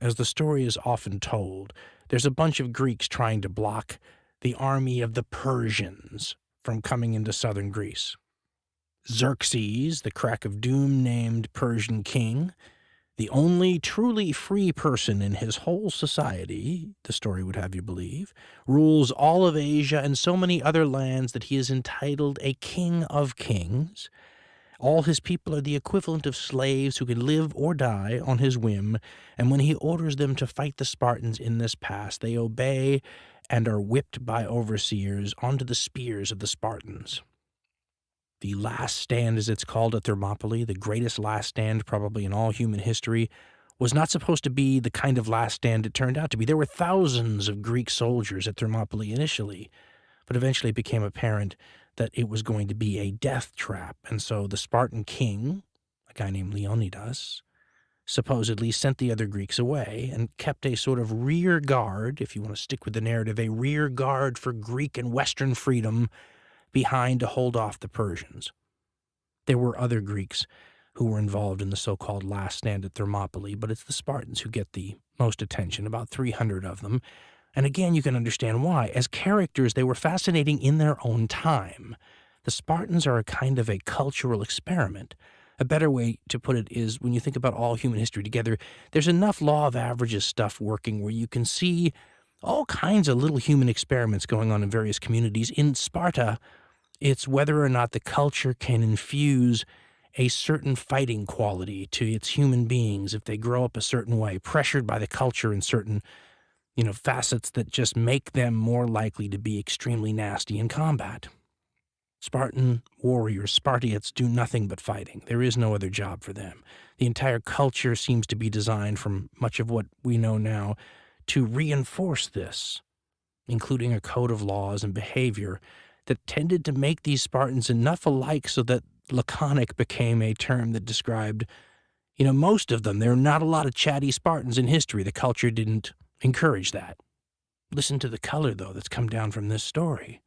As the story is often told, there's a bunch of Greeks trying to block the army of the Persians from coming into southern Greece. Xerxes, the crack of doom named Persian king, the only truly free person in his whole society, the story would have you believe, rules all of Asia and so many other lands that he is entitled a king of kings. All his people are the equivalent of slaves who can live or die on his whim, and when he orders them to fight the Spartans in this pass, they obey and are whipped by overseers onto the spears of the Spartans. The last stand, as it's called at Thermopylae, the greatest last stand probably in all human history, was not supposed to be the kind of last stand it turned out to be. There were thousands of Greek soldiers at Thermopylae initially, but eventually it became apparent that it was going to be a death trap. And so the Spartan king, a guy named Leonidas, supposedly sent the other Greeks away and kept a sort of rear guard, if you want to stick with the narrative, a rear guard for Greek and Western freedom behind to hold off the Persians. There were other Greeks who were involved in the so-called last stand at Thermopylae, but it's the Spartans who get the most attention, about 300 of them. And again, you can understand why. As characters, they were fascinating in their own time. The Spartans are a kind of a cultural experiment. A better way to put it is, when you think about all human history together, there's enough law of averages stuff working where you can see all kinds of little human experiments going on in various communities. In Sparta, it's whether or not the culture can infuse a certain fighting quality to its human beings if they grow up a certain way, pressured by the culture in certain facets that just make them more likely to be extremely nasty in combat. Spartan warriors, Spartiates, do nothing but fighting. There is no other job for them. The entire culture seems to be designed, from much of what we know now, to reinforce this, including a code of laws and behavior that tended to make these Spartans enough alike so that laconic became a term that described, most of them. There are not a lot of chatty Spartans in history. The culture didn't encourage that. Listen to the color, though, that's come down from this story.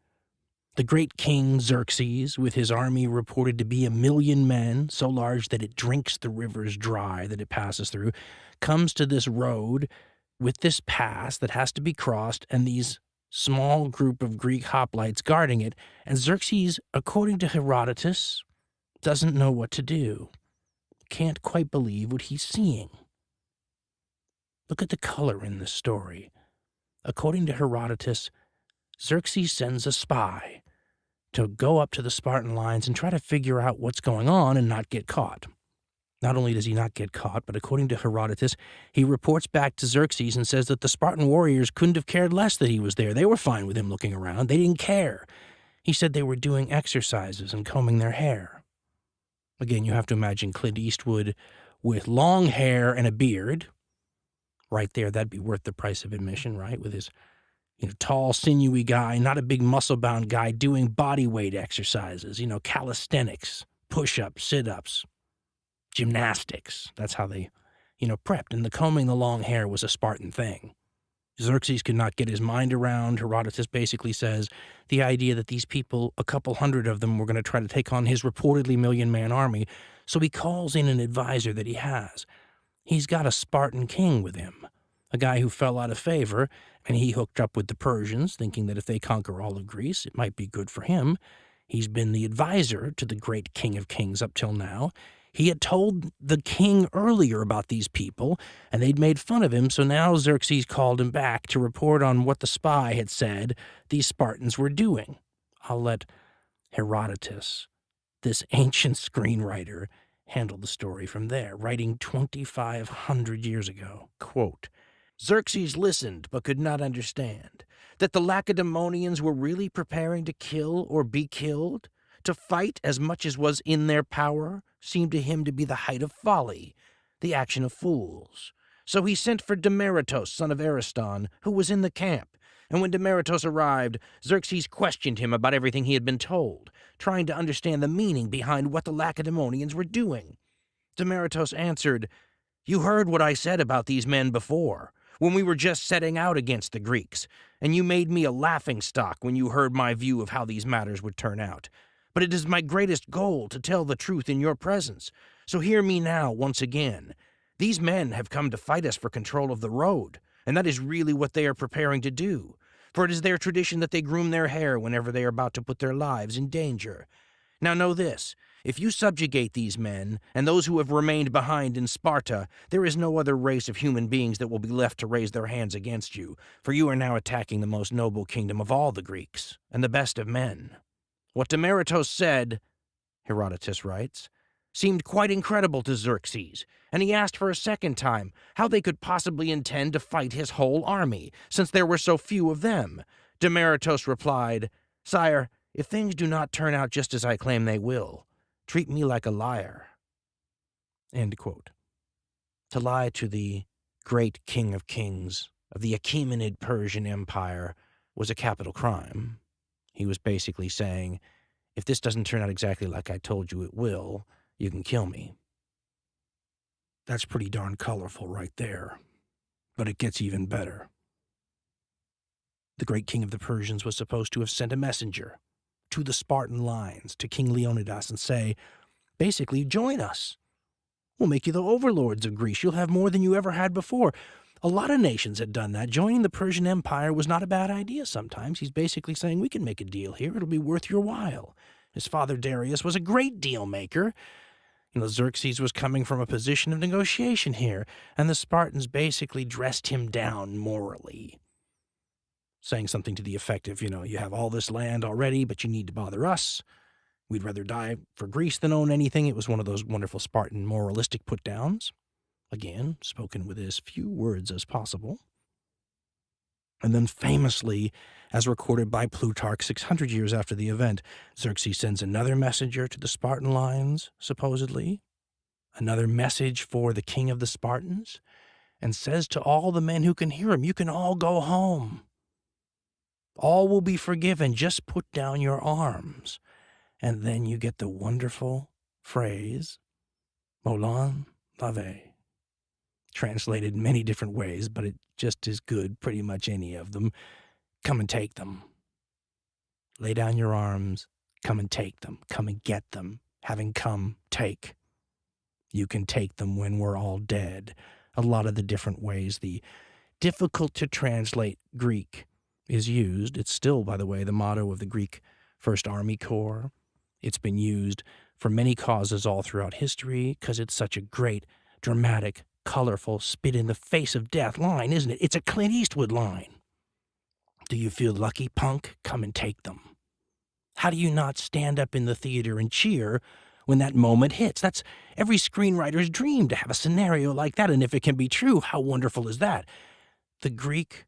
The great king Xerxes, with his army reported to be 1 million men, so large that it drinks the rivers dry that it passes through, comes to this road with this pass that has to be crossed and these small group of Greek hoplites guarding it, and Xerxes, according to Herodotus, doesn't know what to do. Can't quite believe what he's seeing. Look at the color in this story. According to Herodotus, Xerxes sends a spy to go up to the Spartan lines and try to figure out what's going on and not get caught. Not only does he not get caught, but according to Herodotus, he reports back to Xerxes and says that the Spartan warriors couldn't have cared less that he was there. They were fine with him looking around. They didn't care. He said they were doing exercises and combing their hair. Again, you have to imagine Clint Eastwood with long hair and a beard. Right there, that'd be worth the price of admission, right? With his tall, sinewy guy, not a big muscle-bound guy, doing body weight exercises, calisthenics, push-ups, sit-ups, gymnastics. That's how they, prepped. And the combing the long hair was a Spartan thing. Xerxes could not get his mind around, Herodotus basically says, the idea that these people, a couple hundred of them, were going to try to take on his reportedly 1 million-man army. So he calls in an advisor that he has. He's got a Spartan king with him, a guy who fell out of favor, and he hooked up with the Persians, thinking that if they conquer all of Greece, it might be good for him. He's been the advisor to the great king of kings up till now. He had told the king earlier about these people, and they'd made fun of him, so now Xerxes called him back to report on what the spy had said these Spartans were doing. I'll let Herodotus, this ancient screenwriter, handle the story from there, writing 2,500 years ago. Quote, Xerxes listened but could not understand that the Lacedaemonians were really preparing to kill or be killed. To fight as much as was in their power seemed to him to be the height of folly, the action of fools. So he sent for Demaratus, son of Ariston, who was in the camp. And when Demaratus arrived, Xerxes questioned him about everything he had been told, trying to understand the meaning behind what the Lacedaemonians were doing. Demaratus answered, You heard what I said about these men before, when we were just setting out against the Greeks, and you made me a laughingstock when you heard my view of how these matters would turn out. But it is my greatest goal to tell the truth in your presence. So hear me now once again. These men have come to fight us for control of the road, and that is really what they are preparing to do. For it is their tradition that they groom their hair whenever they are about to put their lives in danger. Now know this, if you subjugate these men, and those who have remained behind in Sparta, there is no other race of human beings that will be left to raise their hands against you, for you are now attacking the most noble kingdom of all the Greeks, and the best of men. What Demaratos said, Herodotus writes, seemed quite incredible to Xerxes, and he asked for a second time how they could possibly intend to fight his whole army, since there were so few of them. Demaratos replied, "Sire, if things do not turn out just as I claim they will, treat me like a liar." End quote. To lie to the great king of kings of the Achaemenid Persian Empire was a capital crime. He was basically saying, if this doesn't turn out exactly like I told you it will, you can kill me. That's pretty darn colorful right there. But it gets even better. The great king of the Persians was supposed to have sent a messenger to the Spartan lines, to King Leonidas, and say, basically, join us. We'll make you the overlords of Greece. You'll have more than you ever had before. A lot of nations had done that. Joining the Persian Empire was not a bad idea sometimes. He's basically saying, we can make a deal here. It'll be worth your while. His father Darius was a great deal maker. Xerxes was coming from a position of negotiation here, and the Spartans basically dressed him down morally, saying something to the effect of, you have all this land already, but you need to bother us. We'd rather die for Greece than own anything. It was one of those wonderful Spartan moralistic put-downs. Again, spoken with as few words as possible. And then famously, as recorded by Plutarch 600 years after the event, Xerxes sends another messenger to the Spartan lines, supposedly, another message for the king of the Spartans, and says to all the men who can hear him, you can all go home. All will be forgiven, just put down your arms. And then you get the wonderful phrase, Molan lave, translated many different ways, but it just is good, pretty much any of them. Come and take them. Lay down your arms, come and take them, come and get them. Having come, take. You can take them when we're all dead. A lot of the different ways the difficult to translate Greek is used. It's still, by the way, the motto of the Greek First Army Corps. It's been used for many causes all throughout history because it's such a great, dramatic, colorful, spit-in-the-face-of-death line, isn't it? It's a Clint Eastwood line. Do you feel lucky, punk? Come and take them. How do you not stand up in the theater and cheer when that moment hits? That's every screenwriter's dream, to have a scenario like that, and if it can be true, how wonderful is that? The Greek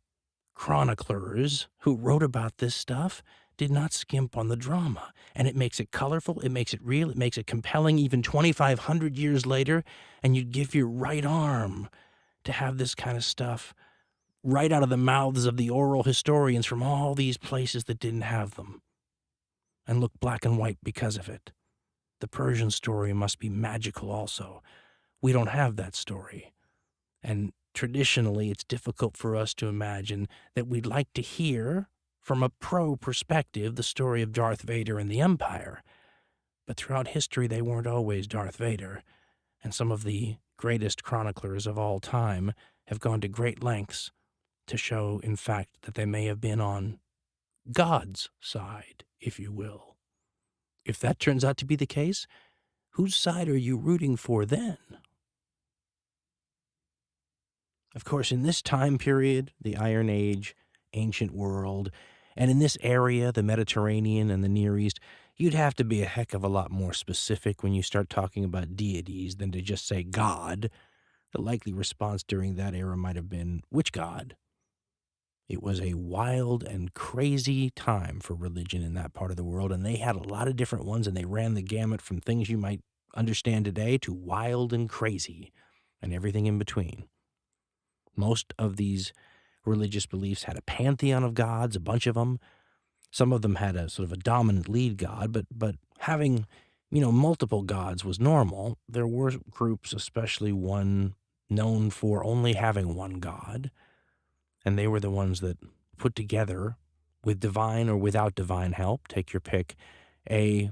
chroniclers who wrote about this stuff did not skimp on the drama, and it makes it colorful, it makes it real, it makes it compelling even 2,500 years later, and you'd give your right arm to have this kind of stuff right out of the mouths of the oral historians from all these places that didn't have them, and look black and white because of it. The Persian story must be magical also. We don't have that story, and traditionally it's difficult for us to imagine that we'd like to hear from a pro perspective the story of Darth Vader and the Empire. But throughout history, they weren't always Darth Vader, and some of the greatest chroniclers of all time have gone to great lengths to show, in fact, that they may have been on God's side, if you will. If that turns out to be the case, whose side are you rooting for then? Of course, in this time period, the Iron Age, ancient world, and in this area, the Mediterranean and the Near East, you'd have to be a heck of a lot more specific when you start talking about deities than to just say God. The likely response during that era might have been, which God? It was a wild and crazy time for religion in that part of the world, and they had a lot of different ones, and they ran the gamut from things you might understand today to wild and crazy and everything in between. Most of these religious beliefs had a pantheon of gods, a bunch of them. Some of them had a sort of a dominant lead god, but having, multiple gods was normal. There were groups, especially one known for only having one god, and they were the ones that put together, with divine or without divine help, take your pick, a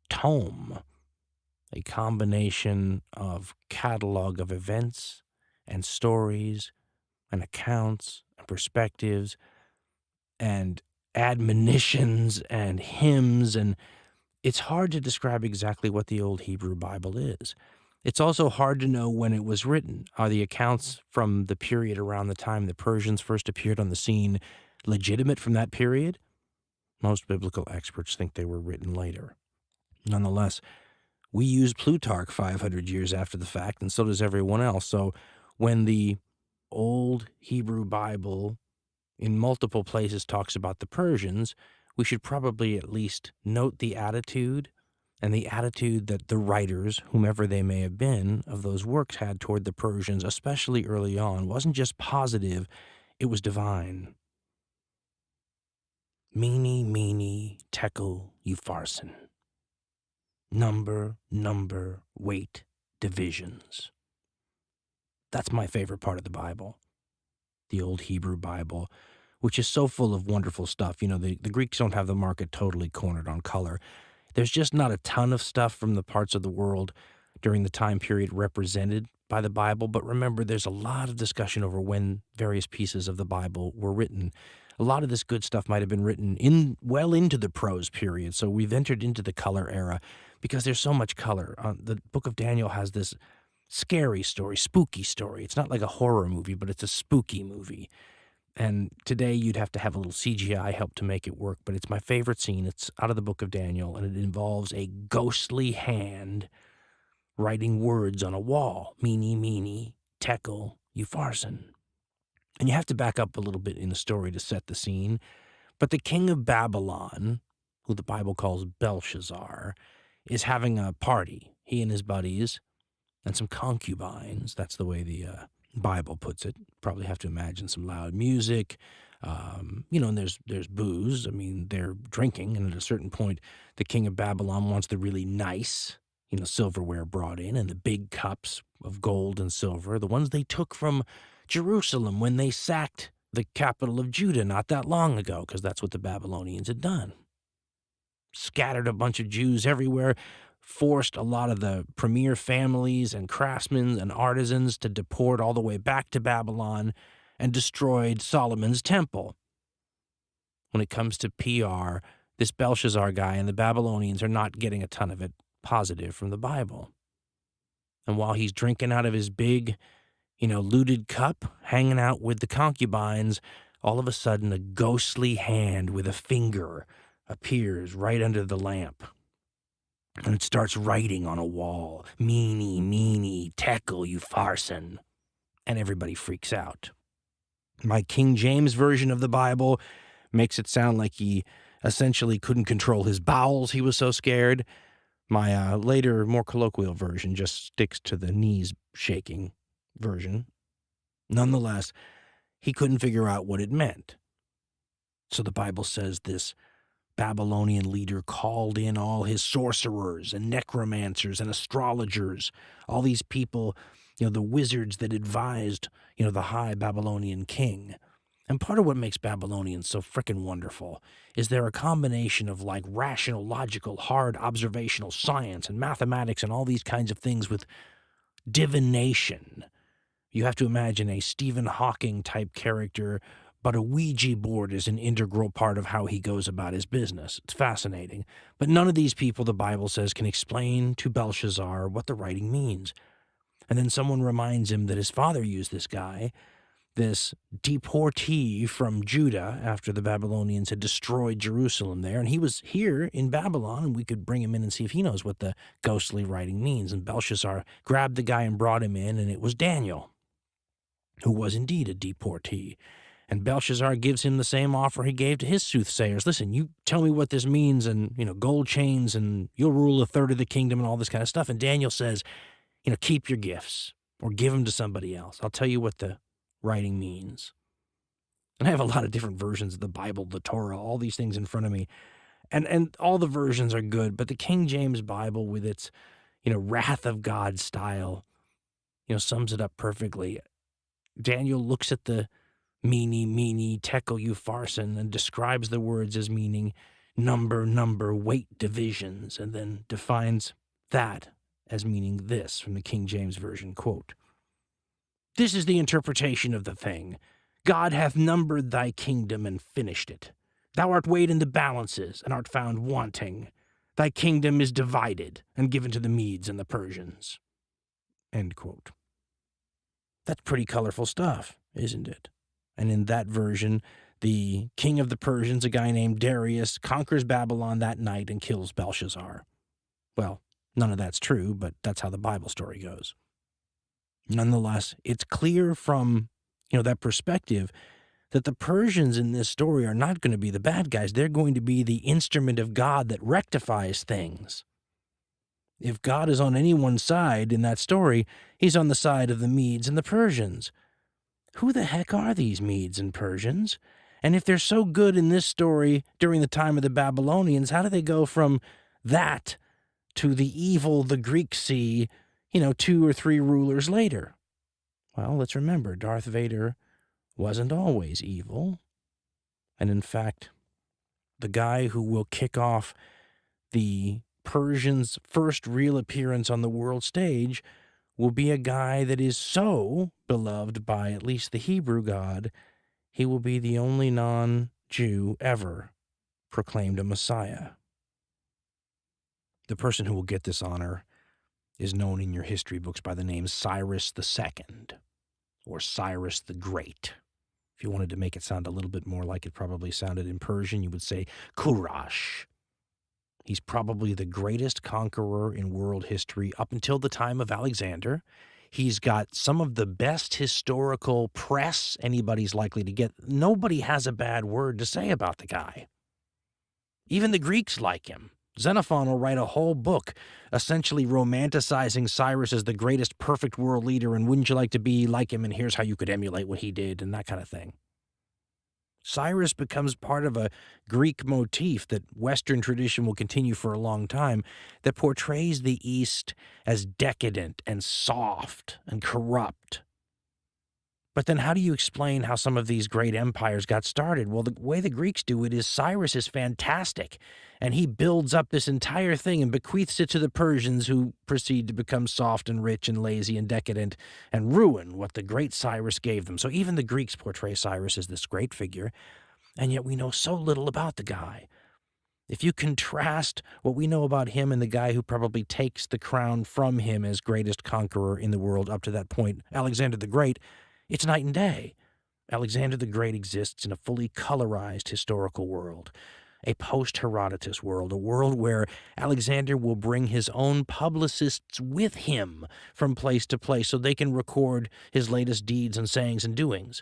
tome, a combination of catalog of events and stories and accounts and perspectives and admonitions and hymns, and it's hard to describe exactly what the Old Hebrew Bible is. It's also hard to know when it was written. Are the accounts from the period around the time the Persians first appeared on the scene legitimate from that period? Most biblical experts think they were written later. Nonetheless, we use Plutarch 500 years after the fact, and so does everyone else. So when the Old Hebrew Bible in multiple places talks about the Persians, we should probably at least note the attitude and the attitude that the writers, whomever they may have been, of those works had toward the Persians, especially early on, wasn't just positive, it was divine. Meeny, tekel, upharsin. Number, weight, divisions. That's my favorite part of the Bible, the Old Hebrew Bible, which is so full of wonderful stuff. You know, the Greeks don't have the market totally cornered on color. There's just not a ton of stuff from the parts of the world during the time period represented by the Bible. But remember, there's a lot of discussion over when various pieces of the Bible were written. A lot of this good stuff might have been written well into the prose period. So we've entered into the color era because there's so much color. The book of Daniel has this scary story, spooky story. It's not like a horror movie, but it's a spooky movie. And today you'd have to have a little CGI help to make it work, but it's my favorite scene. It's out of the book of Daniel, and it involves a ghostly hand writing words on a wall. Meeny, tekel, upharsin. And you have to back up a little bit in the story to set the scene. But the king of Babylon, who the Bible calls Belshazzar, is having a party. He and his buddies and some concubines. That's the way the Bible puts it. Probably have to imagine some loud music, and there's booze. I mean, they're drinking, and at a certain point, the king of Babylon wants the really nice, silverware brought in, and the big cups of gold and silver, the ones they took from Jerusalem when they sacked the capital of Judah not that long ago, because that's what the Babylonians had done. Scattered a bunch of Jews everywhere, forced a lot of the premier families and craftsmen and artisans to deport all the way back to Babylon, and destroyed Solomon's temple. When it comes to PR, this Belshazzar guy and the Babylonians are not getting a ton of it positive from the Bible. And while he's drinking out of his big, looted cup, hanging out with the concubines, all of a sudden a ghostly hand with a finger appears right under the lamp. And it starts writing on a wall, meeny, tekel, upharsin. And everybody freaks out. My King James version of the Bible makes it sound like he essentially couldn't control his bowels. He was so scared. My later, more colloquial version just sticks to the knees shaking version. Nonetheless, he couldn't figure out what it meant. So the Bible says this Babylonian leader called in all his sorcerers and necromancers and astrologers, all these people, the wizards that advised, the high Babylonian king. And part of what makes Babylonians so frickin' wonderful is they're a combination of like rational, logical, hard observational science and mathematics and all these kinds of things with divination. You have to imagine a Stephen Hawking type character, but a Ouija board is an integral part of how he goes about his business. It's fascinating. But none of these people, the Bible says, can explain to Belshazzar what the writing means. And then someone reminds him that his father used this guy, this deportee from Judah after the Babylonians had destroyed Jerusalem there. And he was here in Babylon, and we could bring him in and see if he knows what the ghostly writing means. And Belshazzar grabbed the guy and brought him in, and it was Daniel, who was indeed a deportee. And Belshazzar gives him the same offer he gave to his soothsayers. Listen, you tell me what this means, and, gold chains, and you'll rule a third of the kingdom and all this kind of stuff. And Daniel says, keep your gifts or give them to somebody else. I'll tell you what the writing means. And I have a lot of different versions of the Bible, the Torah, all these things in front of me. And all the versions are good, but the King James Bible with its, wrath of God style, sums it up perfectly. Daniel looks at the meeny, tekel, upharsin, and describes the words as meaning number, weight, divisions, and then defines that as meaning this from the King James Version, quote, "This is the interpretation of the thing. God hath numbered thy kingdom and finished it. Thou art weighed in the balances and art found wanting. Thy kingdom is divided and given to the Medes and the Persians." End quote. That's pretty colorful stuff, isn't it? And in that version, the king of the Persians, a guy named Darius, conquers Babylon that night and kills Belshazzar. Well, none of that's true, but that's how the Bible story goes. Nonetheless, it's clear from, that perspective that the Persians in this story are not going to be the bad guys. They're going to be the instrument of God that rectifies things. If God is on anyone's side in that story, he's on the side of the Medes and the Persians. Who the heck are these Medes and Persians? And if they're so good in this story during the time of the Babylonians, how do they go from that to the evil the Greeks see, 2 or 3 rulers later? Well, let's remember, Darth Vader wasn't always evil. And in fact, the guy who will kick off the Persians' first real appearance on the world stage will be a guy that is so beloved by at least the Hebrew God, he will be the only non-Jew ever proclaimed a Messiah. The person who will get this honor is known in your history books by the name Cyrus II, or Cyrus the Great. If you wanted to make it sound a little bit more like it probably sounded in Persian, you would say Kurash. He's probably the greatest conqueror in world history up until the time of Alexander. He's got some of the best historical press anybody's likely to get. Nobody has a bad word to say about the guy. Even the Greeks like him. Xenophon will write a whole book essentially romanticizing Cyrus as the greatest perfect world leader, and wouldn't you like to be like him, and here's how you could emulate what he did, and that kind of thing. Cyrus becomes part of a Greek motif that Western tradition will continue for a long time that portrays the East as decadent and soft and corrupt. But then how do you explain how some of these great empires got started? Well, the way the Greeks do it is Cyrus is fantastic, and he builds up this entire thing and bequeaths it to the Persians, who proceed to become soft and rich and lazy and decadent and ruin what the great Cyrus gave them. So even the Greeks portray Cyrus as this great figure, and yet we know so little about the guy. If you contrast what we know about him and the guy who probably takes the crown from him as greatest conqueror in the world up to that point, Alexander the Great, it's night and day. Alexander the Great exists in a fully colorized historical world, a post-Herodotus world, a world where Alexander will bring his own publicists with him from place to place so they can record his latest deeds and sayings and doings.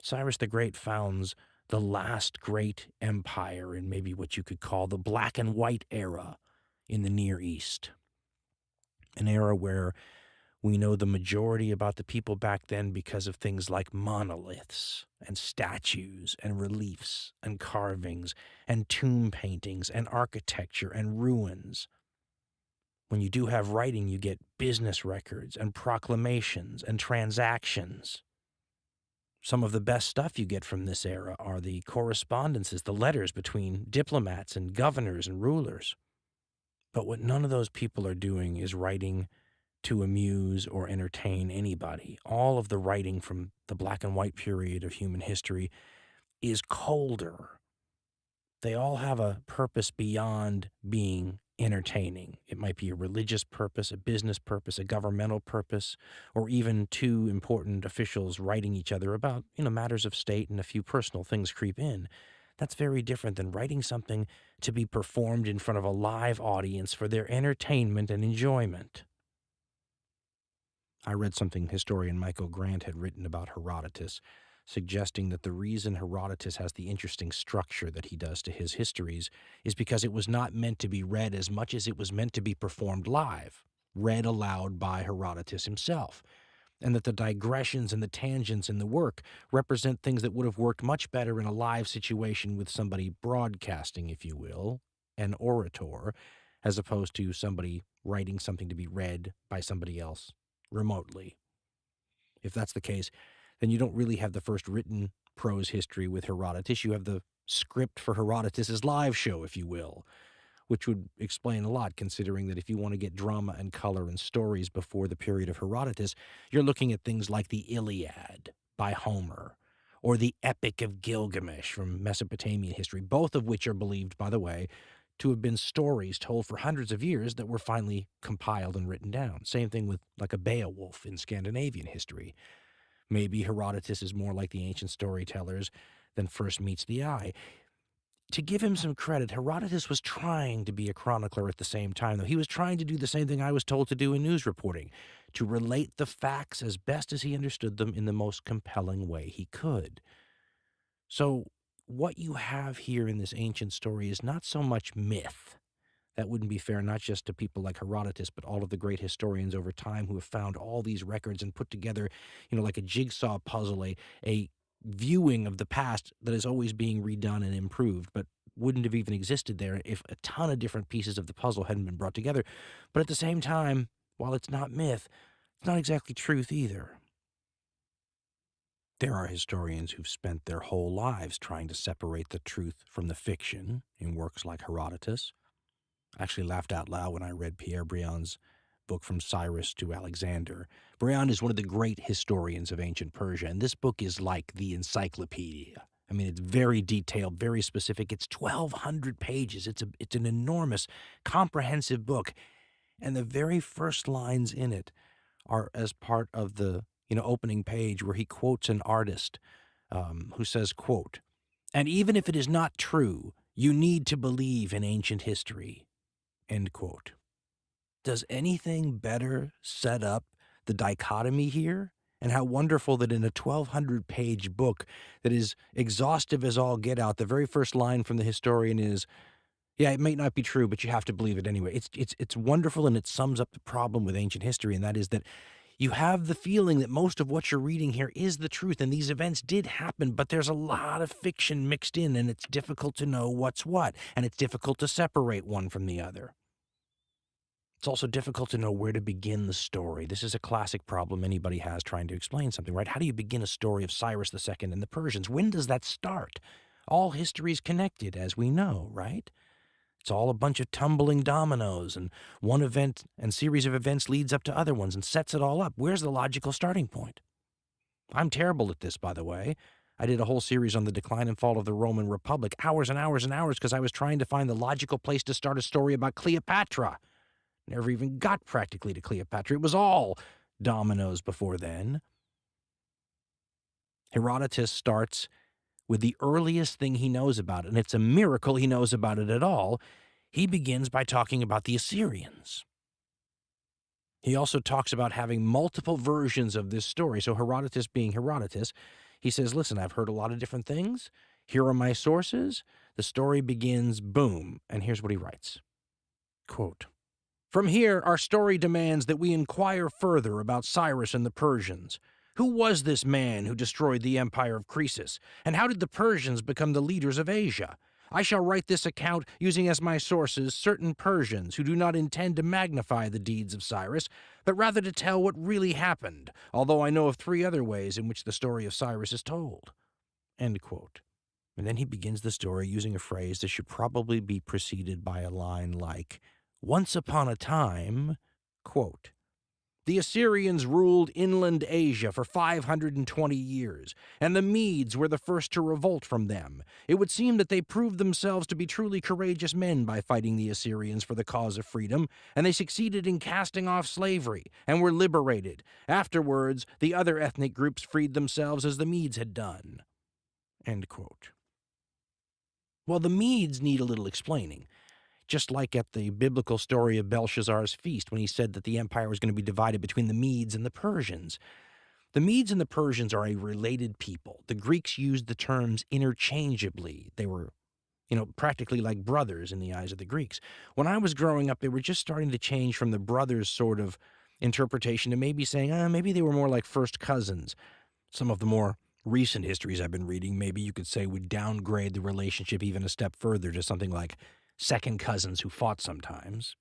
Cyrus the Great founds the last great empire in maybe what you could call the black and white era in the Near East, an era where we know the majority about the people back then because of things like monoliths and statues and reliefs and carvings and tomb paintings and architecture and ruins. When you do have writing, you get business records and proclamations and transactions. Some of the best stuff you get from this era are the correspondences, the letters between diplomats and governors and rulers. But what none of those people are doing is writing to amuse or entertain anybody. All of the writing from the black and white period of human history is colder. They all have a purpose beyond being entertaining. It might be a religious purpose, a business purpose, a governmental purpose, or even 2 important officials writing each other about, matters of state, and a few personal things creep in. That's very different than writing something to be performed in front of a live audience for their entertainment and enjoyment. I read something historian Michael Grant had written about Herodotus, suggesting that the reason Herodotus has the interesting structure that he does to his histories is because it was not meant to be read as much as it was meant to be performed live, read aloud by Herodotus himself, and that the digressions and the tangents in the work represent things that would have worked much better in a live situation with somebody broadcasting, if you will, an orator, as opposed to somebody writing something to be read by somebody else remotely. If that's the case, then you don't really have the first written prose history with Herodotus. You have the script for Herodotus's live show, if you will, which would explain a lot, considering that if you want to get drama and color and stories before the period of Herodotus, you're looking at things like the Iliad by Homer or the Epic of Gilgamesh from Mesopotamian history, both of which are believed, by the way, to have been stories told for hundreds of years that were finally compiled and written down. Same thing with like a Beowulf in Scandinavian history. Maybe Herodotus is more like the ancient storytellers than first meets the eye. To give him some credit, Herodotus was trying to be a chronicler at the same time, though. He was trying to do the same thing I was told to do in news reporting, to relate the facts as best as he understood them in the most compelling way he could. So what you have here in this ancient story is not so much myth. That wouldn't be fair, not just to people like Herodotus, but all of the great historians over time who have found all these records and put together, like a jigsaw puzzle, a viewing of the past that is always being redone and improved, but wouldn't have even existed there if a ton of different pieces of the puzzle hadn't been brought together. But at the same time, while it's not myth, it's not exactly truth either. There are historians who've spent their whole lives trying to separate the truth from the fiction in works like Herodotus. I actually laughed out loud when I read Pierre Briand's book From Cyrus to Alexander. Briand is one of the great historians of ancient Persia, and this book is like the encyclopedia. I mean, it's very detailed, very specific. It's 1,200 pages. It's an enormous, comprehensive book, and the very first lines in it are as part of the opening page where he quotes an artist who says, quote, "And even if it is not true, you need to believe in ancient history," end quote. Does anything better set up the dichotomy here? And how wonderful that in a 1,200-page book that is exhaustive as all get out, the very first line from the historian is, yeah, it may not be true, but you have to believe it anyway. It's wonderful, and it sums up the problem with ancient history, and that is that you have the feeling that most of what you're reading here is the truth, and these events did happen, but there's a lot of fiction mixed in, and it's difficult to know what's what, and it's difficult to separate one from the other. It's also difficult to know where to begin the story. This is a classic problem anybody has trying to explain something, right? How do you begin a story of Cyrus II and the Persians? When does that start? All history is connected, as we know, right? It's all a bunch of tumbling dominoes, and one event and series of events leads up to other ones and sets it all up. Where's the logical starting point? I'm terrible at this, by the way. I did a whole series on the decline and fall of the Roman Republic, hours and hours and hours, because I was trying to find the logical place to start a story about Cleopatra. Never even got practically to Cleopatra. It was all dominoes before then. Herodotus starts with the earliest thing he knows about it, and it's a miracle he knows about it at all. He begins by talking about the Assyrians. He also talks about having multiple versions of this story. So Herodotus being Herodotus, he says, listen, I've heard a lot of different things. Here are my sources. The story begins, boom, and here's what he writes. Quote, "From here, our story demands that we inquire further about Cyrus and the Persians. Who was this man who destroyed the empire of Croesus, and how did the Persians become the leaders of Asia? I shall write this account using as my sources certain Persians who do not intend to magnify the deeds of Cyrus, but rather to tell what really happened, although I know of 3 other ways in which the story of Cyrus is told." End quote. And then he begins the story using a phrase that should probably be preceded by a line like, "Once upon a time," quote, "the Assyrians ruled inland Asia for 520 years, and the Medes were the first to revolt from them. It would seem that they proved themselves to be truly courageous men by fighting the Assyrians for the cause of freedom, and they succeeded in casting off slavery and were liberated. Afterwards, the other ethnic groups freed themselves as the Medes had done." End quote. Well, the Medes need a little explaining. Just like at the biblical story of Belshazzar's feast when he said that the empire was going to be divided between the Medes and the Persians. The Medes and the Persians are a related people. The Greeks used the terms interchangeably. They were, practically like brothers in the eyes of the Greeks. When I was growing up, they were just starting to change from the brothers sort of interpretation to maybe saying, maybe they were more like first cousins. Some of the more recent histories I've been reading, maybe you could say, would downgrade the relationship even a step further to something like second cousins who fought sometimes.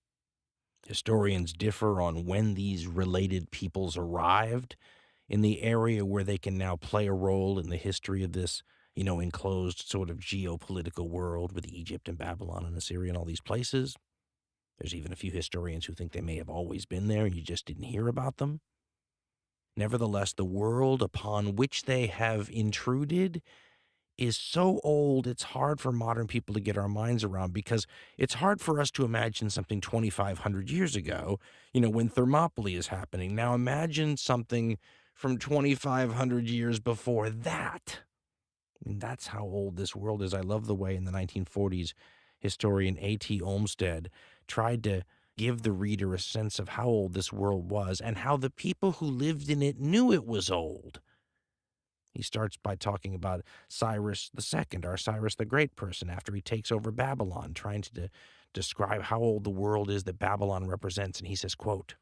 Historians differ on when these related peoples arrived in the area where they can now play a role in the history of this enclosed sort of geopolitical world with Egypt and Babylon and Assyria and all these places. There's even a few historians who think they may have always been there and you just didn't hear about them. Nevertheless, the world upon which they have intruded is so old, it's hard for modern people to get our minds around, because it's hard for us to imagine something 2,500 years ago, when Thermopylae is happening. Now imagine something from 2,500 years before that. I mean, that's how old this world is. I love the way in the 1940s, historian A.T. Olmsted tried to give the reader a sense of how old this world was and how the people who lived in it knew it was old. He starts by talking about Cyrus II, our Cyrus the Great person, after he takes over Babylon, trying to describe how old the world is that Babylon represents. And he says, quote,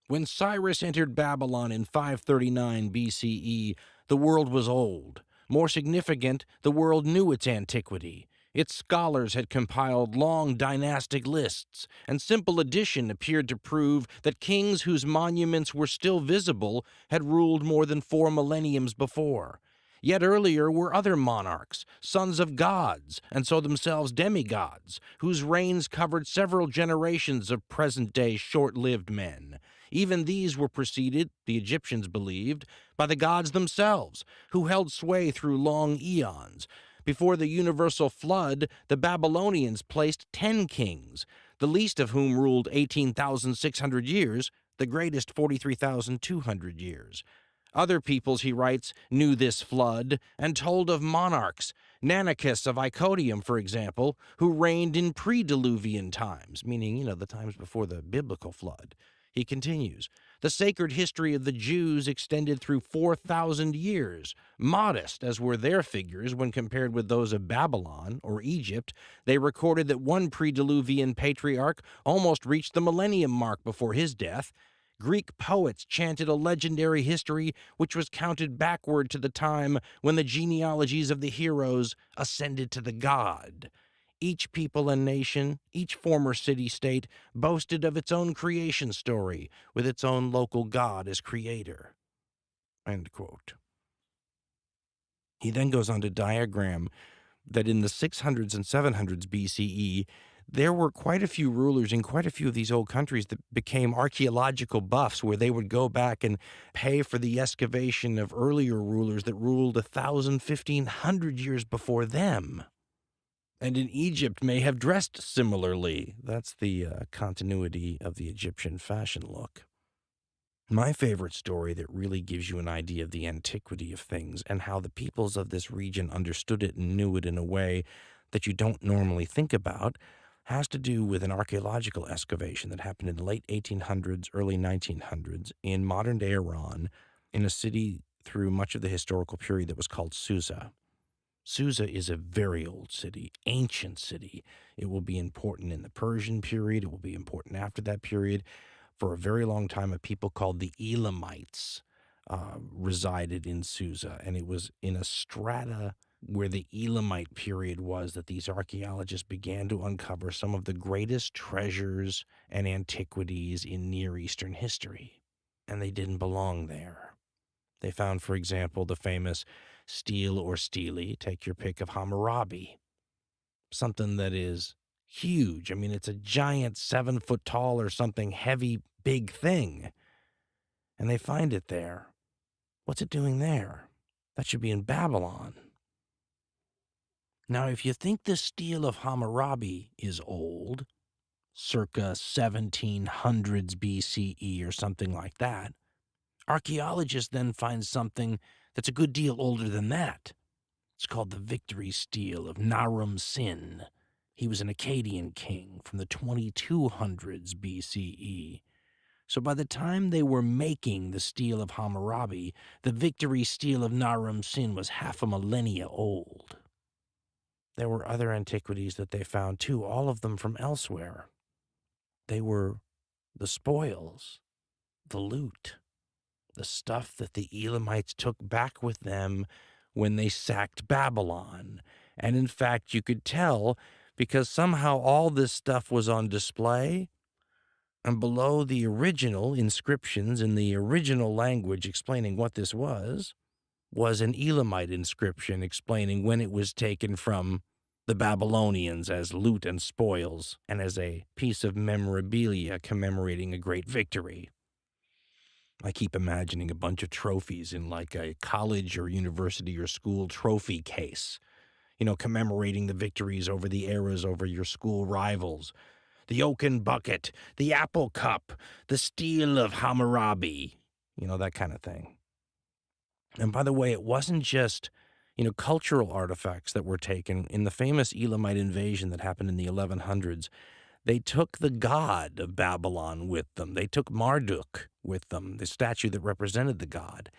"When Cyrus entered Babylon in 539 BCE, the world was old. More significant, the world knew its antiquity. Its scholars had compiled long dynastic lists, and simple addition appeared to prove that kings whose monuments were still visible had ruled more than 4 millenniums before. Yet earlier were other monarchs, sons of gods, and so themselves demigods, whose reigns covered several generations of present-day short-lived men. Even these were preceded, the Egyptians believed, by the gods themselves, who held sway through long eons. Before the universal flood, the Babylonians placed 10 kings, the least of whom ruled 18,600 years, the greatest 43,200 years. Other peoples, he writes, knew this flood and told of monarchs, Nanicus of Iconium, for example, who reigned in pre-Diluvian times, meaning, the times before the biblical flood. He continues, the sacred history of the Jews extended through 4,000 years. Modest as were their figures when compared with those of Babylon or Egypt, they recorded that one pre-Diluvian patriarch almost reached the millennium mark before his death. Greek poets chanted a legendary history which was counted backward to the time when the genealogies of the heroes ascended to the god. Each people and nation, each former city-state, boasted of its own creation story, with its own local god as creator." End quote. He then goes on to diagram that in the 600s and 700s BCE, there were quite a few rulers in quite a few of these old countries that became archaeological buffs, where they would go back and pay for the excavation of earlier rulers that ruled 1,000, 1,500 years before them. And in Egypt may have dressed similarly. That's the continuity of the Egyptian fashion look. My favorite story that really gives you an idea of the antiquity of things and how the peoples of this region understood it and knew it in a way that you don't normally think about has to do with an archaeological excavation that happened in the late 1800s, early 1900s in modern-day Iran, in a city through much of the historical period that was called Susa. Susa is a very old city, ancient city. It will be important in the Persian period. It will be important after that period. For a very long time, a people called the Elamites resided in Susa, and it was in a strata where the Elamite period was that these archaeologists began to uncover some of the greatest treasures and antiquities in Near Eastern history, and they didn't belong there. They found, for example, the famous stele or stele, take your pick, of Hammurabi, something that is huge. I mean, it's a giant 7 foot tall or something heavy, big thing. And they find it there. What's it doing there? That should be in Babylon. Now, if you think the stele of Hammurabi is old, circa 1700s BCE or something like that, archaeologists then find something that's a good deal older than that. It's called the victory stele of Naram Sin. He was an Akkadian king from the 2200s BCE. So by the time they were making the stele of Hammurabi, the victory stele of Naram Sin was half a millennia old. There were other antiquities that they found too, all of them from elsewhere. They were the spoils, the loot, the stuff that the Elamites took back with them when they sacked Babylon. And in fact, you could tell because somehow all this stuff was on display, and below the original inscriptions in the original language explaining what this was, was an Elamite inscription explaining when it was taken from the Babylonians as loot and spoils, and as a piece of memorabilia commemorating a great victory. I keep imagining a bunch of trophies in like a college or university or school trophy case, commemorating the victories over the eras over your school rivals. The oaken bucket, the apple cup, the steel of Hammurabi, that kind of thing. And by the way, it wasn't just, cultural artifacts that were taken. In the famous Elamite invasion that happened in the 1100s, they took the god of Babylon with them. They took Marduk with them, the statue that represented the god.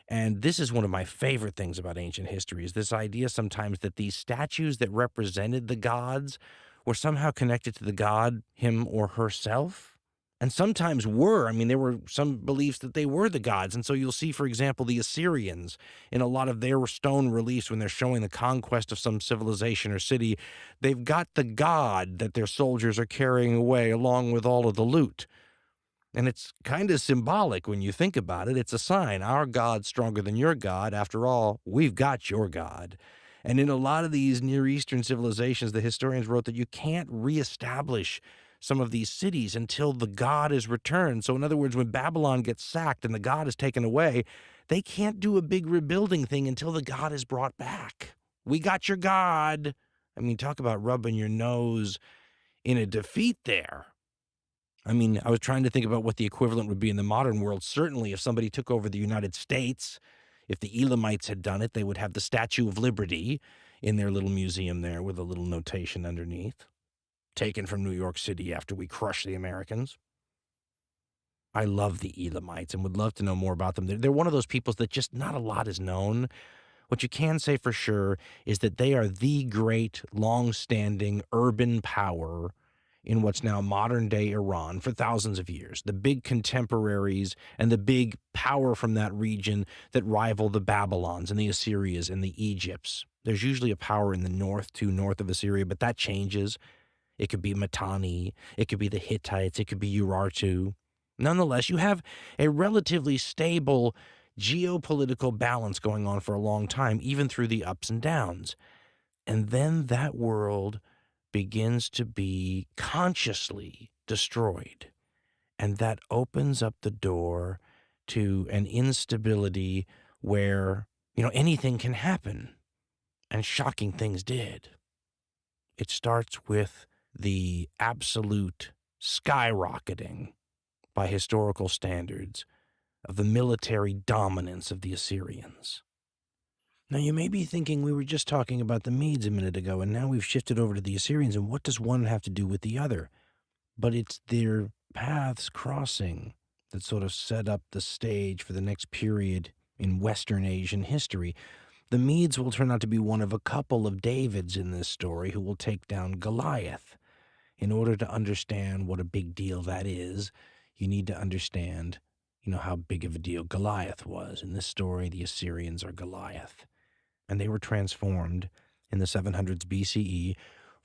And this is one of my favorite things about ancient history, is this idea sometimes that these statues that represented the gods were somehow connected to the god, him or herself. And sometimes were. I mean, there were some beliefs that they were the gods. And so you'll see, for example, the Assyrians in a lot of their stone reliefs when they're showing the conquest of some civilization or city, they've got the god that their soldiers are carrying away along with all of the loot. And it's kind of symbolic when you think about it. It's a sign. Our God's stronger than your God. After all, we've got your God. And in a lot of these Near Eastern civilizations, the historians wrote that you can't reestablish some of these cities until the god is returned. So in other words, when Babylon gets sacked and the god is taken away, they can't do a big rebuilding thing until the god is brought back. We got your God. I mean, talk about rubbing your nose in a defeat there. I mean, I was trying to think about what the equivalent would be in the modern world. Certainly, if somebody took over the United States, if the Elamites had done it, they would have the Statue of Liberty in their little museum there with a little notation underneath, taken from New York City after we crushed the Americans. I love the Elamites and would love to know more about them. They're one of those peoples that just not a lot is known. What you can say for sure is that they are the great, long-standing urban power in what's now modern-day Iran for thousands of years. The big contemporaries and the big power from that region that rival the Babylons and the Assyrians and the Egypts. There's usually a power in the north, too, north of Assyria, but that changes. It could be Mitanni, it could be the Hittites, it could be Urartu. Nonetheless, you have a relatively stable geopolitical balance going on for a long time, even through the ups and downs. And then that world begins to be consciously destroyed. And that opens up the door to an instability where, anything can happen. And shocking things did. It starts with the absolute skyrocketing by historical standards of the military dominance of the Assyrians. Now, you may be thinking we were just talking about the Medes a minute ago, and now we've shifted over to the Assyrians, and what does one have to do with the other? But it's their paths crossing that sort of set up the stage for the next period in Western Asian history. The Medes will turn out to be one of a couple of Davids in this story who will take down Goliath. In order to understand what a big deal that is, you need to understand, how big of a deal Goliath was. In this story, the Assyrians are Goliath. And they were transformed in the 700s BCE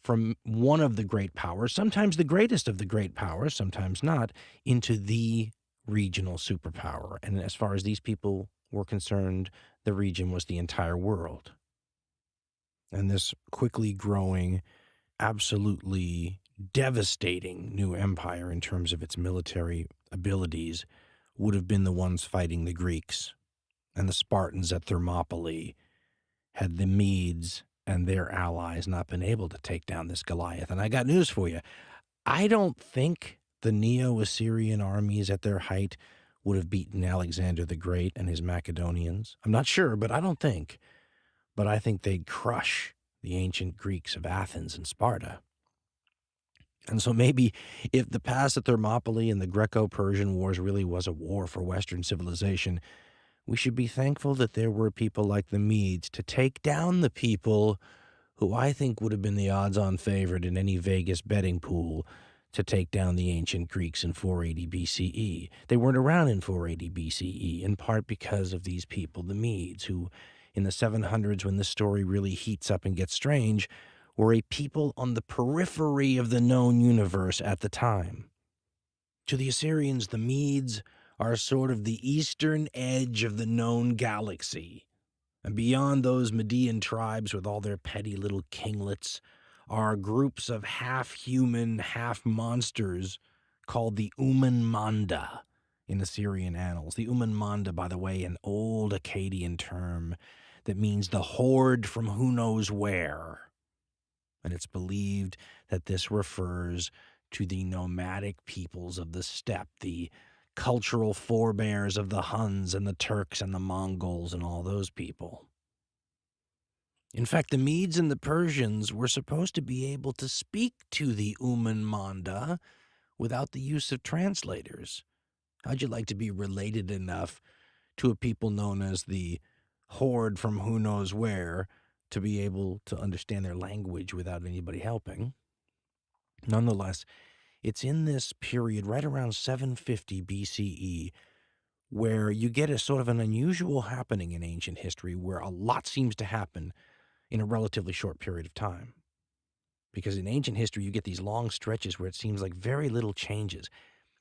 from one of the great powers, sometimes the greatest of the great powers, sometimes not, into the regional superpower. And as far as these people were concerned, the region was the entire world. And this quickly growing, absolutely devastating new empire in terms of its military abilities would have been the ones fighting the Greeks. And the Spartans at Thermopylae, had the Medes and their allies not been able to take down this Goliath. And I got news for you. I don't think the Neo-Assyrian armies at their height would have beaten Alexander the Great and his Macedonians. I'm not sure, but I don't think. But I think they'd crush the ancient Greeks of Athens and Sparta. And so maybe if the pass at Thermopylae and the Greco-Persian Wars really was a war for Western civilization, we should be thankful that there were people like the Medes to take down the people who I think would have been the odds-on favorite in any Vegas betting pool to take down the ancient Greeks in 480 BCE. They weren't around in 480 BCE, in part because of these people, the Medes, who in the 700s, when this story really heats up and gets strange, were a people on the periphery of the known universe at the time. To the Assyrians, the Medes are sort of the eastern edge of the known galaxy. And beyond those Medean tribes with all their petty little kinglets are groups of half-human, half-monsters called the Manda in Assyrian annals. The Manda, by the way, an old Akkadian term that means the horde from who knows where. And it's believed that this refers to the nomadic peoples of the steppe, the cultural forebears of the Huns and the Turks and the Mongols and all those people. In fact, the Medes and the Persians were supposed to be able to speak to the Manda without the use of translators. How'd you like to be related enough to a people known as the horde from who knows where to be able to understand their language without anybody helping? Nonetheless, it's in this period, right around 750 BCE, where you get a sort of an unusual happening in ancient history where a lot seems to happen in a relatively short period of time. Because in ancient history, you get these long stretches where it seems like very little changes.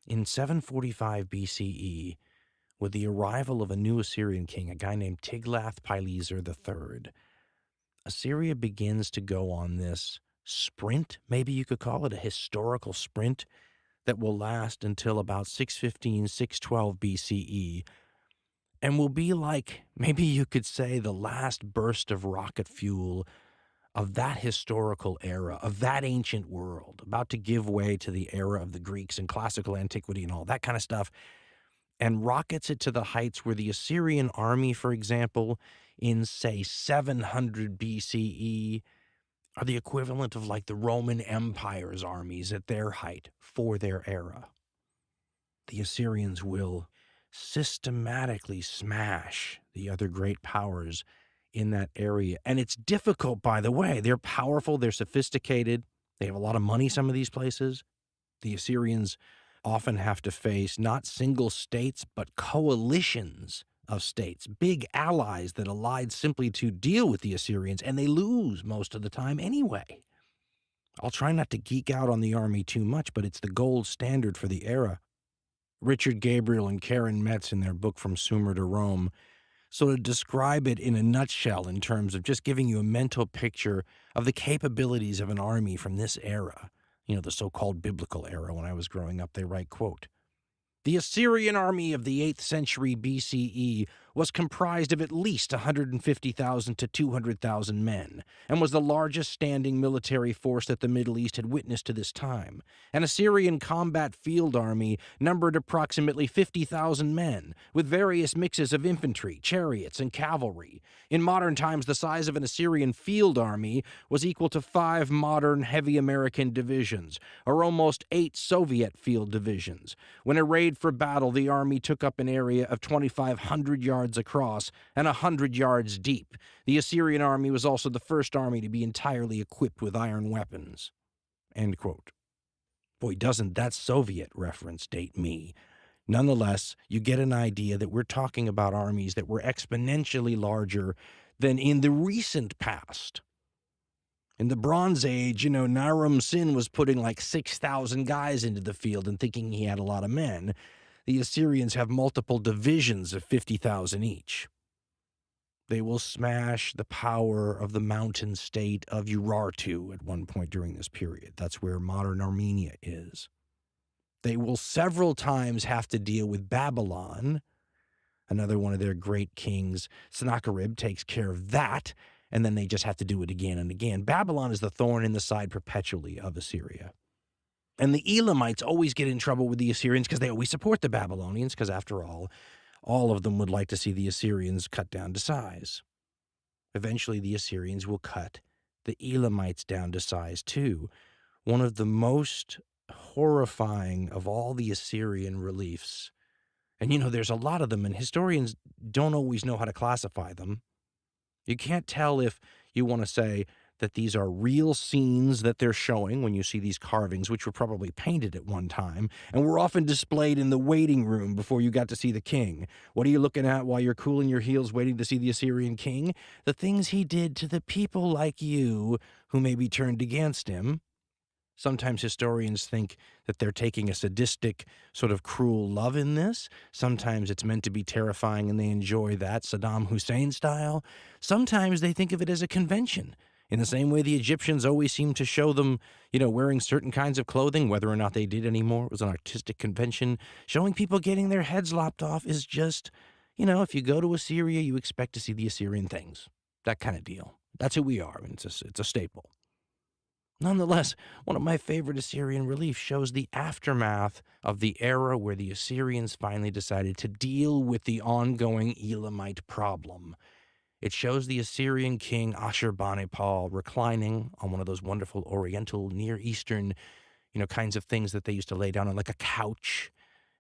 In 745 BCE, with the arrival of a new Assyrian king, a guy named Tiglath-Pileser III, Assyria begins to go on this sprint, maybe you could call it a historical sprint, that will last until about 615, 612 BCE, and will be like, maybe you could say, the last burst of rocket fuel of that historical era, of that ancient world, about to give way to the era of the Greeks and classical antiquity and all that kind of stuff, and rockets it to the heights where the Assyrian army, for example, in, say, 700 BCE, are the equivalent of like the Roman Empire's armies at their height for their era. The Assyrians will systematically smash the other great powers in that area. And it's difficult, by the way. They're powerful, they're sophisticated, they have a lot of money, some of these places. The Assyrians often have to face not single states, but coalitions of states, big allies that allied simply to deal with the Assyrians, and they lose most of the time anyway. I'll try not to geek out on the army too much, but it's the gold standard for the era. Richard Gabriel and Karen Metz, in their book From Sumer to Rome, sort of describe it in a nutshell in terms of just giving you a mental picture of the capabilities of an army from this era, the so-called biblical era. When I was growing up, they write, quote, "The Assyrian army of the 8th century BCE was comprised of at least 150,000 to 200,000 men, and was the largest standing military force that the Middle East had witnessed to this time. An Assyrian combat field army numbered approximately 50,000 men, with various mixes of infantry, chariots, and cavalry. In modern times, the size of an Assyrian field army was equal to 5 modern heavy American divisions, or almost 8 Soviet field divisions. When arrayed for battle, the army took up an area of 2,500 yards across and 100 yards deep. The Assyrian army was also the first army to be entirely equipped with iron weapons." End quote. Boy, doesn't that Soviet reference date me. Nonetheless, you get an idea that we're talking about armies that were exponentially larger than in the recent past. In the Bronze Age, Naram Sin was putting like 6,000 guys into the field and thinking he had a lot of men. The Assyrians have multiple divisions of 50,000 each. They will smash the power of the mountain state of Urartu at one point during this period. That's where modern Armenia is. They will several times have to deal with Babylon, another one of their great kings. Sennacherib takes care of that, and then they just have to do it again and again. Babylon is the thorn in the side perpetually of Assyria. And the Elamites always get in trouble with the Assyrians because they always support the Babylonians, because after all of them would like to see the Assyrians cut down to size. Eventually, the Assyrians will cut the Elamites down to size too. One of the most horrifying of all the Assyrian reliefs, and there's a lot of them, and historians don't always know how to classify them. You can't tell if you want to say that these are real scenes that they're showing when you see these carvings, which were probably painted at one time, and were often displayed in the waiting room before you got to see the king. What are you looking at while you're cooling your heels waiting to see the Assyrian king? The things he did to the people like you who maybe turned against him. Sometimes historians think that they're taking a sadistic, sort of cruel love in this. Sometimes it's meant to be terrifying and they enjoy that, Saddam Hussein style. Sometimes they think of it as a convention. In the same way the Egyptians always seem to show them, wearing certain kinds of clothing, whether or not they did anymore. It was an artistic convention. Showing people getting their heads lopped off is just, if you go to Assyria, you expect to see the Assyrian things. That kind of deal. That's who we are. It's a staple. Nonetheless, one of my favorite Assyrian reliefs shows the aftermath of the era where the Assyrians finally decided to deal with the ongoing Elamite problem. It shows the Assyrian king Ashurbanipal reclining on one of those wonderful Oriental, Near Eastern, kinds of things that they used to lay down on, like a couch,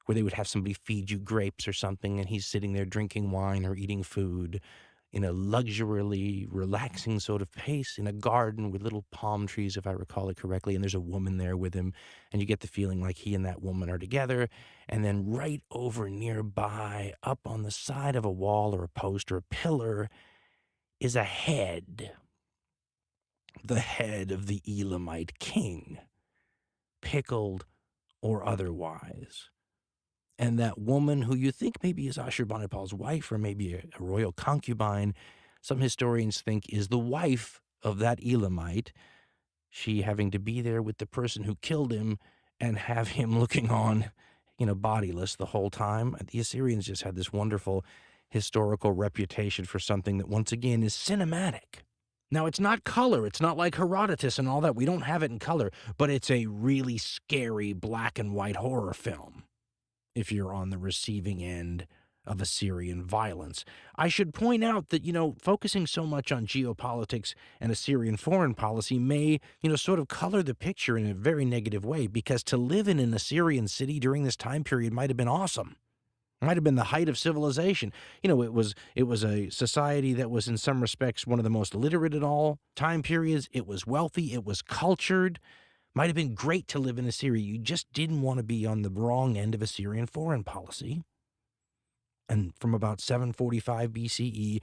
where they would have somebody feed you grapes or something, and he's sitting there drinking wine or eating food in a luxurially relaxing sort of pace in a garden with little palm trees, if I recall it correctly, and there's a woman there with him, and you get the feeling like he and that woman are together. And then right over nearby, up on the side of a wall or a post or a pillar, is a head. The head of the Elamite king, pickled or otherwise. And that woman, who you think maybe is Ashurbanipal's wife or maybe a royal concubine, some historians think is the wife of that Elamite, she having to be there with the person who killed him and have him looking on, bodiless the whole time. The Assyrians just had this wonderful historical reputation for something that, once again, is cinematic. Now, it's not color. It's not like Herodotus and all that. We don't have it in color, but it's a really scary black and white horror film if you're on the receiving end of Assyrian violence. I should point out that, focusing so much on geopolitics and Assyrian foreign policy may, sort of color the picture in a very negative way, because to live in an Assyrian city during this time period might have been awesome. It might have been the height of civilization. It was a society that was in some respects one of the most literate in all time periods. It was wealthy. It was cultured. Might have been great to live in Assyria. You just didn't want to be on the wrong end of Assyrian foreign policy. And from about 745 BCE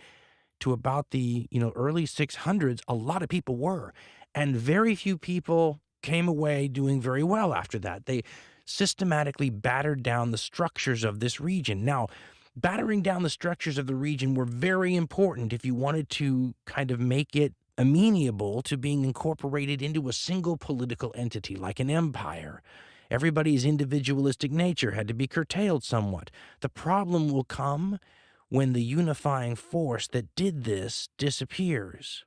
to about the, early 600s, a lot of people were. And very few people came away doing very well after that. They systematically battered down the structures of this region. Now, battering down the structures of the region were very important if you wanted to kind of make it amenable to being incorporated into a single political entity like an empire. Everybody's individualistic nature had to be curtailed somewhat. The problem will come when the unifying force that did this disappears.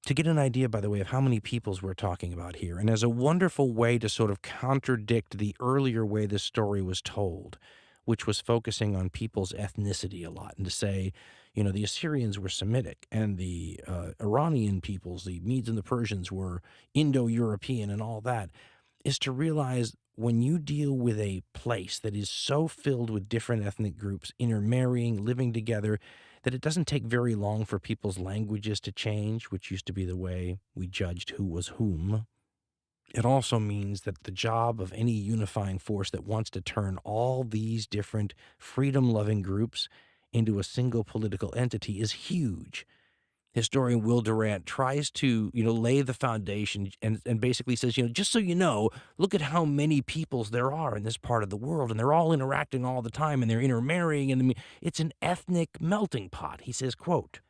To get an idea, by the way, of how many peoples we're talking about here, and as a wonderful way to sort of contradict the earlier way this story was told, which was focusing on people's ethnicity a lot, and to say, the Assyrians were Semitic, and the Iranian peoples, the Medes and the Persians, were Indo-European and all that, is to realize when you deal with a place that is so filled with different ethnic groups intermarrying, living together, that it doesn't take very long for people's languages to change, which used to be the way we judged who was whom. It also means that the job of any unifying force that wants to turn all these different freedom-loving groups into a single political entity is huge. Historian Will Durant tries to, lay the foundation and basically says, just so you know, look at how many peoples there are in this part of the world, and they're all interacting all the time, and they're intermarrying, and it's an ethnic melting pot. He says, quote,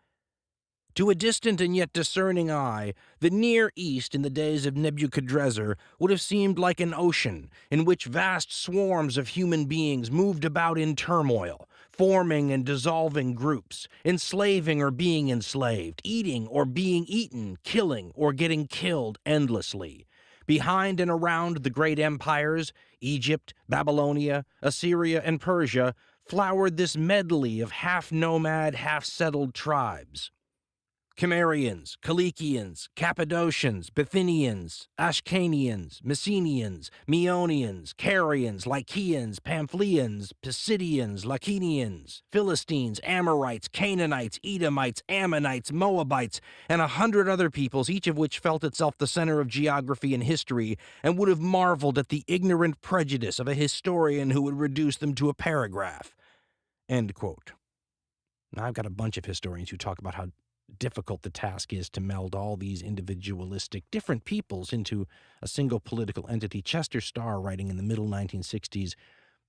"To a distant and yet discerning eye, the Near East in the days of Nebuchadrezzar would have seemed like an ocean in which vast swarms of human beings moved about in turmoil, forming and dissolving groups, enslaving or being enslaved, eating or being eaten, killing or getting killed endlessly. Behind and around the great empires, Egypt, Babylonia, Assyria, and Persia, flowered this medley of half-nomad, half-settled tribes. Cimmerians, Kilikians, Cappadocians, Bithynians, Ashkanians, Messenians, Meonians, Carians, Lycians, Pamphylians, Pisidians, Lacinians, Philistines, Amorites, Canaanites, Edomites, Ammonites, Moabites, and 100 other peoples, each of which felt itself the center of geography and history, and would have marveled at the ignorant prejudice of a historian who would reduce them to a paragraph." End quote. Now, I've got a bunch of historians who talk about how difficult the task is to meld all these individualistic different peoples into a single political entity. Chester Starr, writing in the middle 1960s,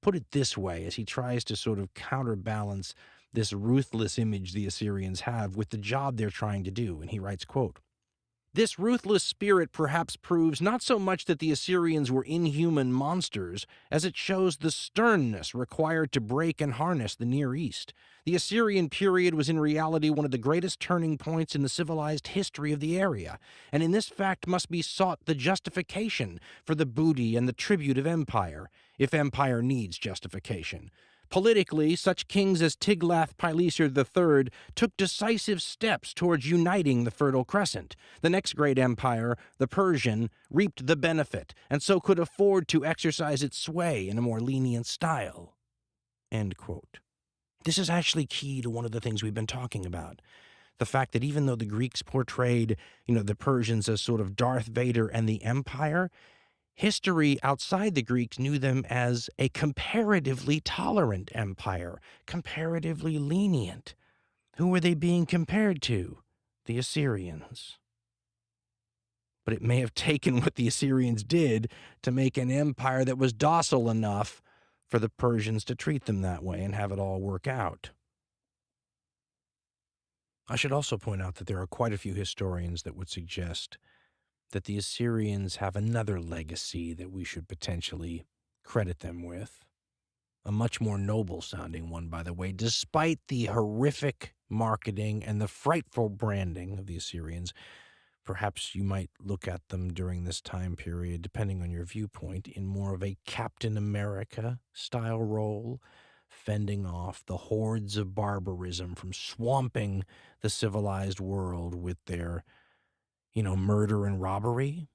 put it this way as he tries to sort of counterbalance this ruthless image the Assyrians have with the job they're trying to do. And he writes, quote, "This ruthless spirit perhaps proves not so much that the Assyrians were inhuman monsters as it shows the sternness required to break and harness the Near East. The Assyrian period was in reality one of the greatest turning points in the civilized history of the area, and in this fact must be sought the justification for the booty and the tribute of empire, if empire needs justification. Politically, such kings as Tiglath-Pileser III took decisive steps towards uniting the Fertile Crescent. The next great empire, the Persian, reaped the benefit, and so could afford to exercise its sway in a more lenient style." End quote. This is actually key to one of the things we've been talking about. The fact that even though the Greeks portrayed, the Persians as sort of Darth Vader and the empire, history outside the Greeks knew them as a comparatively tolerant empire, comparatively lenient. Who were they being compared to? The Assyrians. But it may have taken what the Assyrians did to make an empire that was docile enough for the Persians to treat them that way and have it all work out. I should also point out that there are quite a few historians that would suggest that the Assyrians have another legacy that we should potentially credit them with. A much more noble-sounding one, by the way, despite the horrific marketing and the frightful branding of the Assyrians. Perhaps you might look at them during this time period, depending on your viewpoint, in more of a Captain America-style role, fending off the hordes of barbarism from swamping the civilized world with their murder and robbery.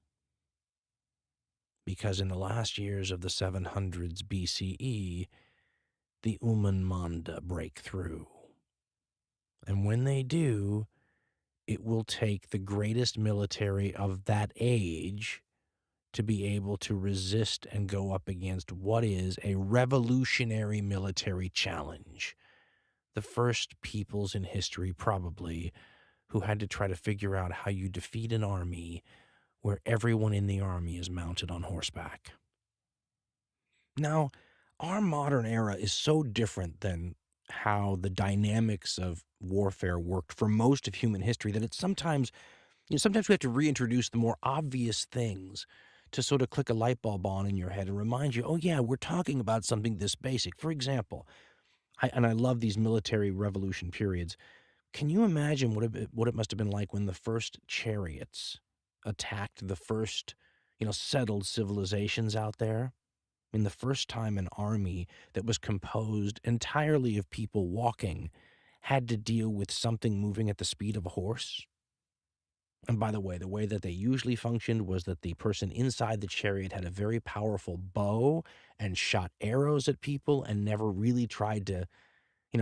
Because in the last years of the 700s BCE, the Manda break through. And when they do, it will take the greatest military of that age to be able to resist and go up against what is a revolutionary military challenge. The first peoples in history, probably, who had to try to figure out how you defeat an army where everyone in the army is mounted on horseback. Now, our modern era is so different than how the dynamics of warfare worked for most of human history that it's sometimes we have to reintroduce the more obvious things to sort of click a light bulb on in your head and remind you, oh yeah, we're talking about something this basic. For example, I love these military revolution periods. Can you imagine what it must have been like when the first chariots attacked the first, settled civilizations out there? I mean, the first time an army that was composed entirely of people walking had to deal with something moving at the speed of a horse. And by the way that they usually functioned was that the person inside the chariot had a very powerful bow and shot arrows at people and never really tried to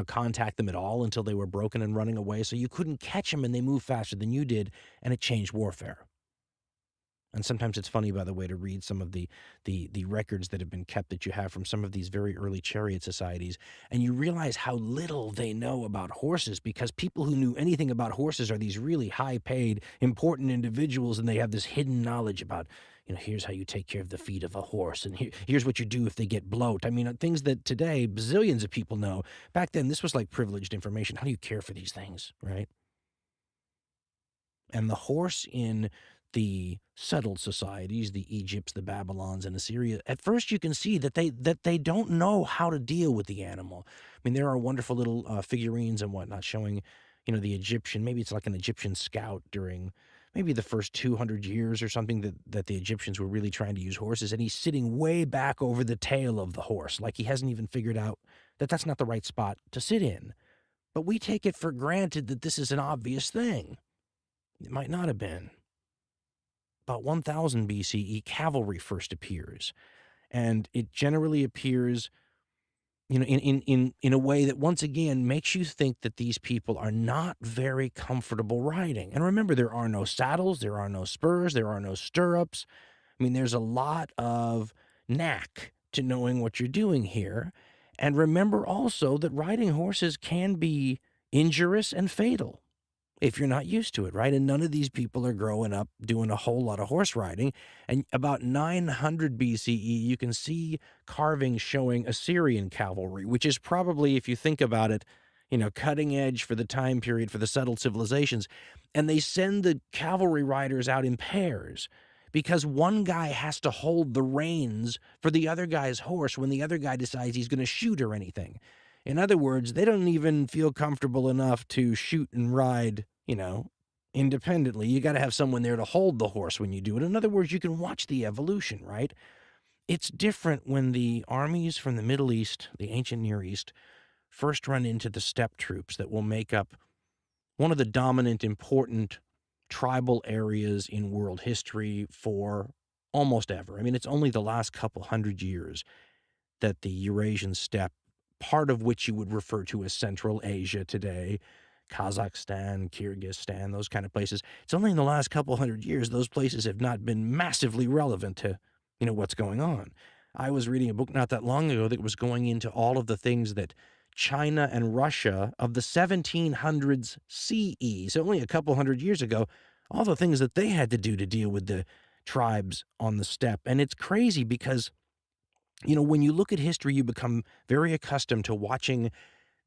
contact them at all until they were broken and running away. So you couldn't catch them and they moved faster than you did, and it changed warfare. And sometimes it's funny, by the way, to read some of the records that have been kept that you have from some of these very early chariot societies, and you realize how little they know about horses, because people who knew anything about horses are these really high-paid, important individuals, and they have this hidden knowledge about, here's how you take care of the feet of a horse, and here's what you do if they get bloat. I mean, things that today bazillions of people know. Back then, this was like privileged information. How do you care for these things, right? And the horse in the settled societies, the Egypts, the Babylons, and Assyria, at first you can see that they don't know how to deal with the animal. I mean, there are wonderful little figurines and whatnot showing, the Egyptian, maybe it's like an Egyptian scout during maybe the first 200 years or something that the Egyptians were really trying to use horses, and he's sitting way back over the tail of the horse, like he hasn't even figured out that that's not the right spot to sit in. But we take it for granted that this is an obvious thing. It might not have been. About 1000 BCE, cavalry first appears, and it generally appears, in a way that once again makes you think that these people are not very comfortable riding. And remember, there are no saddles, there are no spurs, there are no stirrups. I mean, there's a lot of knack to knowing what you're doing here. And remember also that riding horses can be injurious and fatal. if you're not used to it, right? And none of these people are growing up doing a whole lot of horse riding. And about 900 BCE, you can see carvings showing Assyrian cavalry, which is probably, if you think about it, cutting edge for the time period for the settled civilizations. And they send the cavalry riders out in pairs because one guy has to hold the reins for the other guy's horse when the other guy decides he's going to shoot or anything. In other words, they don't even feel comfortable enough to shoot and ride, independently. You got to have someone there to hold the horse when you do it. In other words, you can watch the evolution, right? It's different when the armies from the Middle East, the ancient Near East, first run into the steppe troops that will make up one of the dominant, important tribal areas in world history for almost ever. I mean, it's only the last couple hundred years that the Eurasian steppe, part of which you would refer to as Central Asia today, Kazakhstan, Kyrgyzstan, those kind of places. It's only in the last couple hundred years those places have not been massively relevant to, what's going on. I was reading a book not that long ago that was going into all of the things that China and Russia of the 1700s CE, so only a couple hundred years ago, all the things that they had to do to deal with the tribes on the steppe. And it's crazy because when you look at history, you become very accustomed to watching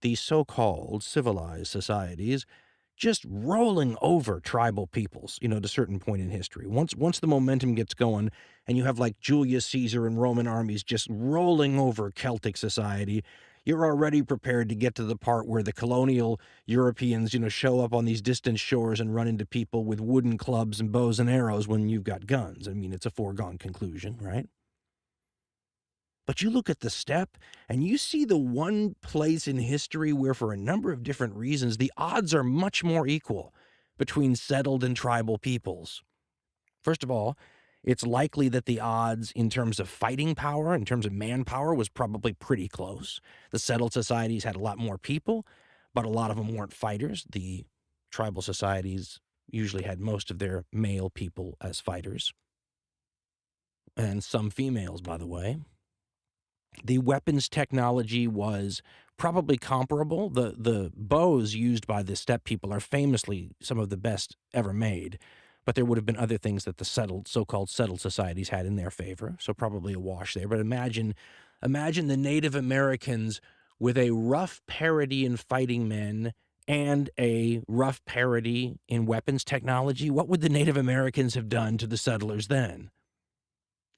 these so-called civilized societies just rolling over tribal peoples, to a certain point in history. Once the momentum gets going and you have like Julius Caesar and Roman armies just rolling over Celtic society, you're already prepared to get to the part where the colonial Europeans, show up on these distant shores and run into people with wooden clubs and bows and arrows when you've got guns. I mean, it's a foregone conclusion, right? But you look at the steppe and you see the one place in history where, for a number of different reasons, the odds are much more equal between settled and tribal peoples. First of all, it's likely that the odds in terms of fighting power, in terms of manpower, was probably pretty close. The settled societies had a lot more people, but a lot of them weren't fighters. The tribal societies usually had most of their male people as fighters, and some females, by the way. The weapons technology was probably comparable. The bows used by the steppe people are famously some of the best ever made, but there would have been other things that the so-called settled societies had in their favor, so probably a wash there. But imagine the Native Americans with a rough parity in fighting men and a rough parity in weapons technology. What would the Native Americans have done to the settlers then?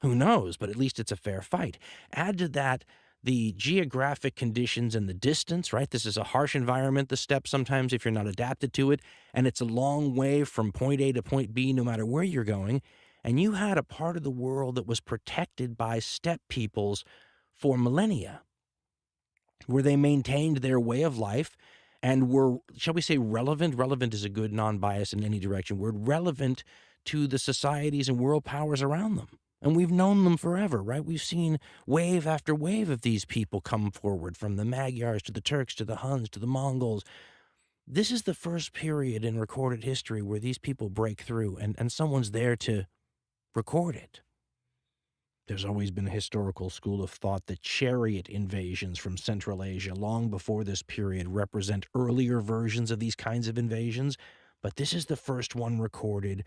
Who knows, but at least it's a fair fight. Add to that the geographic conditions and the distance, right? This is a harsh environment, the steppe, sometimes if you're not adapted to it, and it's a long way from point A to point B no matter where you're going. And you had a part of the world that was protected by steppe peoples for millennia, where they maintained their way of life and were, shall we say, relevant? Relevant is a good non-bias in any direction word, relevant to the societies and world powers around them. And we've known them forever, right? We've seen wave after wave of these people come forward, from the Magyars to the Turks to the Huns to the Mongols. This is the first period in recorded history where these people break through, and someone's there to record it. There's always been a historical school of thought that chariot invasions from Central Asia long before this period represent earlier versions of these kinds of invasions, but this is the first one recorded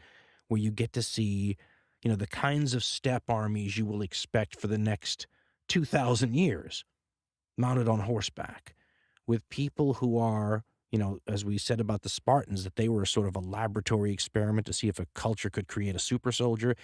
where you get to see the kinds of steppe armies you will expect for the next 2,000 years, mounted on horseback, with people who are, as we said about the Spartans, that they were sort of a laboratory experiment to see if a culture could create a super soldier.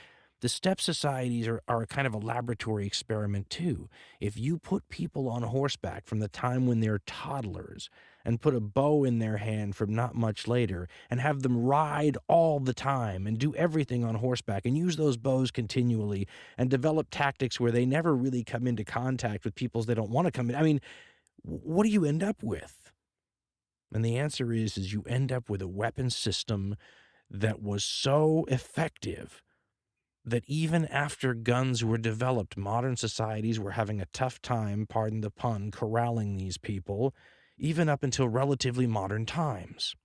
The steppe societies are a kind of a laboratory experiment too. If you put people on horseback from the time when they're toddlers and put a bow in their hand from not much later and have them ride all the time and do everything on horseback and use those bows continually and develop tactics where they never really come into contact with peoples they don't want to come in, I mean, what do you end up with? And the answer is you end up with a weapon system that was so effective that even after guns were developed, modern societies were having a tough time, pardon the pun, corralling these people, even up until relatively modern times.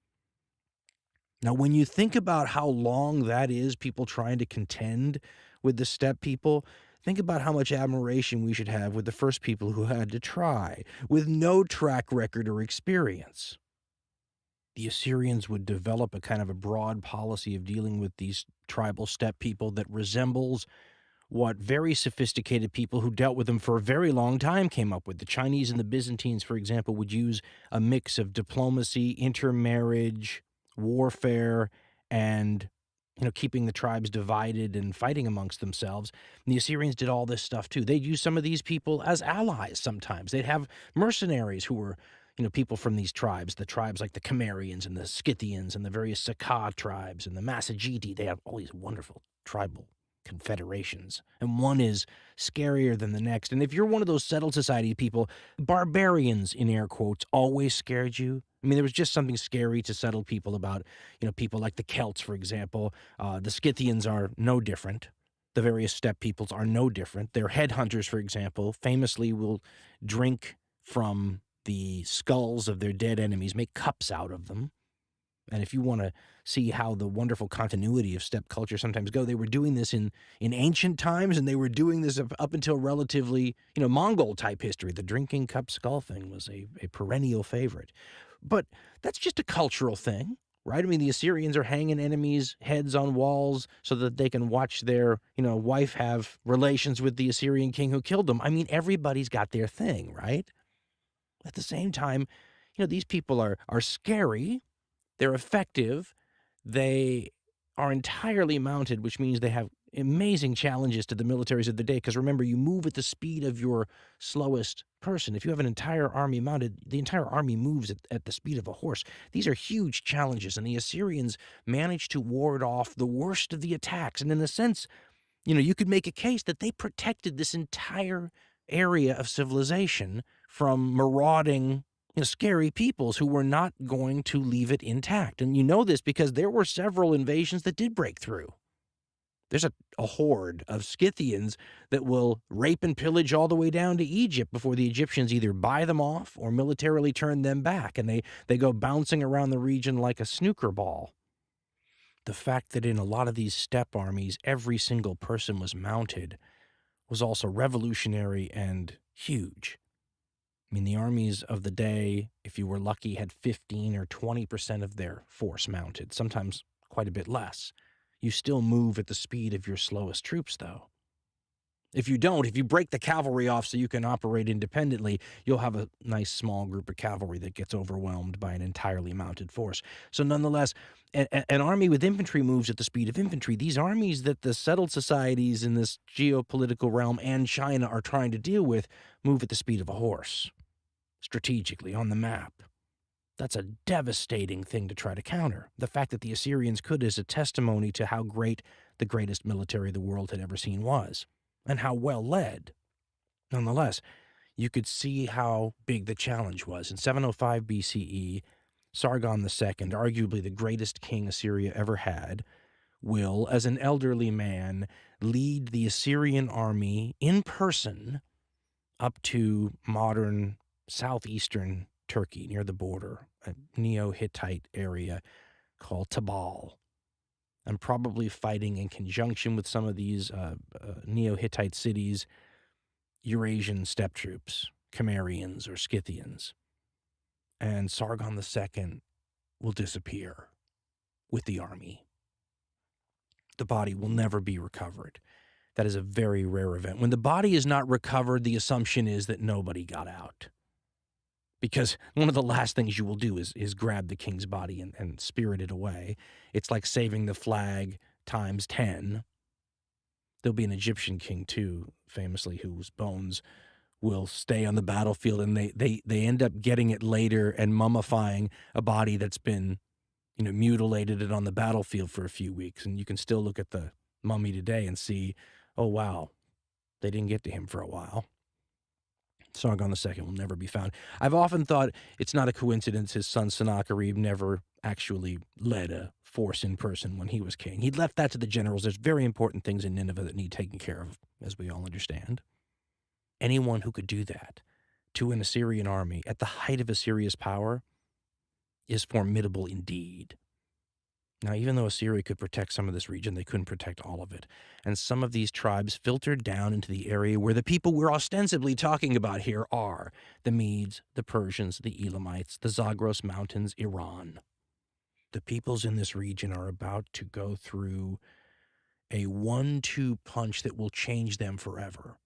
Now, when you think about how long that is, people trying to contend with the steppe people, think about how much admiration we should have with the first people who had to try, with no track record or experience. the Assyrians would develop a kind of a broad policy of dealing with these tribal steppe people that resembles what very sophisticated people who dealt with them for a very long time came up with. The Chinese and the Byzantines, for example, would use a mix of diplomacy, intermarriage, warfare, and keeping the tribes divided and fighting amongst themselves. And the Assyrians did all this stuff too. They'd use some of these people as allies sometimes. They'd have mercenaries who were people from these tribes, the tribes like the Cimmerians and the Scythians and the various Saqqah tribes and the Massageti. They have all these wonderful tribal confederations, and one is scarier than the next. And if you're one of those settled society people, barbarians, in air quotes, always scared you. I mean, there was just something scary to settled people about, people like the Celts, for example. The Scythians are no different. The various steppe peoples are no different. Their headhunters, for example, famously will drink from the skulls of their dead enemies, make cups out of them. And if you want to see how the wonderful continuity of steppe culture sometimes go, they were doing this in ancient times, and they were doing this up until relatively, Mongol-type history. The drinking cup skull thing was a perennial favorite. But that's just a cultural thing, right? I mean, the Assyrians are hanging enemies' heads on walls so that they can watch their, wife have relations with the Assyrian king who killed them. I mean, everybody's got their thing, right? At the same time, these people are scary. They're effective. They are entirely mounted, which means they have amazing challenges to the militaries of the day. Because remember, you move at the speed of your slowest person. If you have an entire army mounted, the entire army moves at the speed of a horse. These are huge challenges, and the Assyrians managed to ward off the worst of the attacks. And in a sense, you could make a case that they protected this entire area of civilization from marauding scary peoples who were not going to leave it intact. And you know this because there were several invasions that did break through. There's a horde of Scythians that will rape and pillage all the way down to Egypt before the Egyptians either buy them off or militarily turn them back, and they go bouncing around the region like a snooker ball. The fact that in a lot of these steppe armies, every single person was mounted was also revolutionary and huge. I mean, the armies of the day, if you were lucky, had 15 or 20% of their force mounted, sometimes quite a bit less. You still move at the speed of your slowest troops, though. If you don't, if you break the cavalry off so you can operate independently, you'll have a nice small group of cavalry that gets overwhelmed by an entirely mounted force. So nonetheless, an army with infantry moves at the speed of infantry. These armies that the settled societies in this geopolitical realm and China are trying to deal with move at the speed of a horse, strategically on the map. That's a devastating thing to try to counter. The fact that the Assyrians could is a testimony to how great the greatest military the world had ever seen was, and how well led. Nonetheless, you could see how big the challenge was. In 705 BCE, Sargon II, arguably the greatest king Assyria ever had, will, as an elderly man, lead the Assyrian army in person up to modern southeastern Turkey, near the border, a Neo-Hittite area called Tabal, and probably fighting in conjunction with some of these Neo-Hittite cities, Eurasian steppe troops, Cimmerians or Scythians. And Sargon II will disappear with the army. The body will never be recovered. That is a very rare event. When the body is not recovered, the assumption is that nobody got out. Because one of the last things you will do is grab the king's body and spirit it away. It's like saving the flag times 10. There'll be an Egyptian king, too, famously, whose bones will stay on the battlefield, and they end up getting it later and mummifying a body that's been, mutilated and on the battlefield for a few weeks. And you can still look at the mummy today and see, oh, wow, they didn't get to him for a while. Sargon II will never be found. I've often thought it's not a coincidence his son Sennacherib never actually led a force in person when he was king. He left that to the generals. There's very important things in Nineveh that need taken care of, as we all understand. Anyone who could do that to an Assyrian army at the height of Assyria's power is formidable indeed. Now, even though Assyria could protect some of this region, they couldn't protect all of it. And some of these tribes filtered down into the area where the people we're ostensibly talking about here are: the Medes, the Persians, the Elamites, the Zagros Mountains, Iran. The peoples in this region are about to go through a 1-2 punch that will change them forever.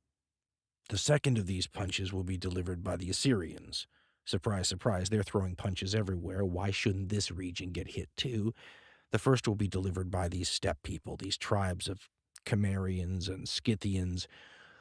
The second of these punches will be delivered by the Assyrians. Surprise, surprise, they're throwing punches everywhere. Why shouldn't this region get hit too? The first will be delivered by these steppe people, these tribes of Cimmerians and Scythians,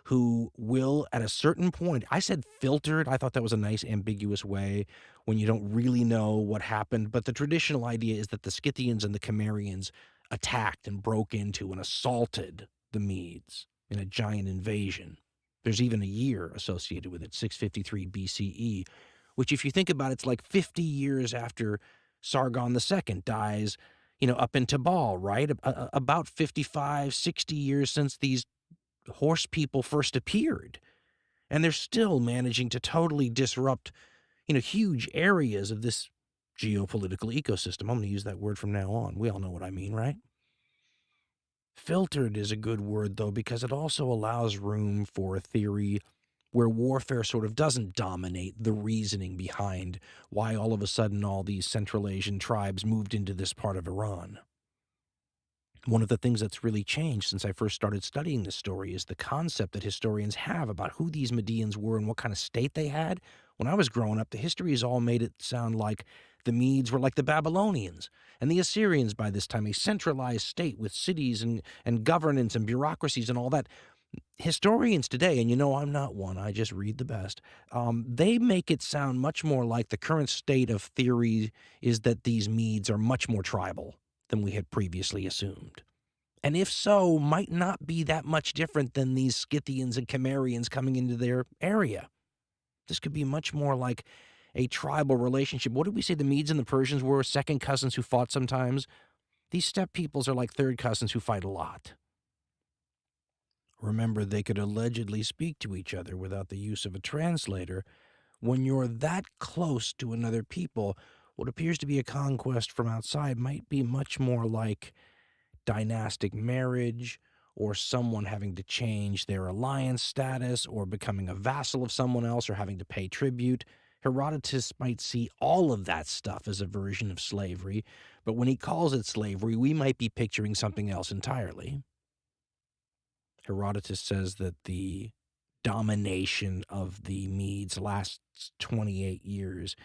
who will, at a certain point, I said filtered. I thought that was a nice ambiguous way when you don't really know what happened. But the traditional idea is that the Scythians and the Cimmerians attacked and broke into and assaulted the Medes in a giant invasion. There's even a year associated with it, 653 BCE, which if you think about it, it's like 50 years after Sargon II dies, up in Tabal, right? About 55, 60 years since these horse people first appeared. And they're still managing to totally disrupt, huge areas of this geopolitical ecosystem. I'm going to use that word from now on. We all know what I mean, right? Filtered is a good word, though, because it also allows room for a theory where warfare sort of doesn't dominate the reasoning behind why all of a sudden all these Central Asian tribes moved into this part of Iran. One of the things that's really changed since I first started studying this story is the concept that historians have about who these Medeans were and what kind of state they had. When I was growing up, the history has all made it sound like the Medes were like the Babylonians, and the Assyrians by this time, a centralized state with cities and governance and bureaucracies and all that. Historians today, and I'm not one, I just read the best, they make it sound much more like the current state of theory is that these Medes are much more tribal than we had previously assumed. And if so, might not be that much different than these Scythians and Cimmerians coming into their area. This could be much more like a tribal relationship. What did we say the Medes and the Persians were? Second cousins who fought sometimes? These steppe peoples are like third cousins who fight a lot. Remember, they could allegedly speak to each other without the use of a translator. When you're that close to another people, what appears to be a conquest from outside might be much more like dynastic marriage, or someone having to change their alliance status, or becoming a vassal of someone else, or having to pay tribute. Herodotus might see all of that stuff as a version of slavery, but when he calls it slavery, we might be picturing something else entirely. Herodotus says that the domination of the Medes lasts 28 years.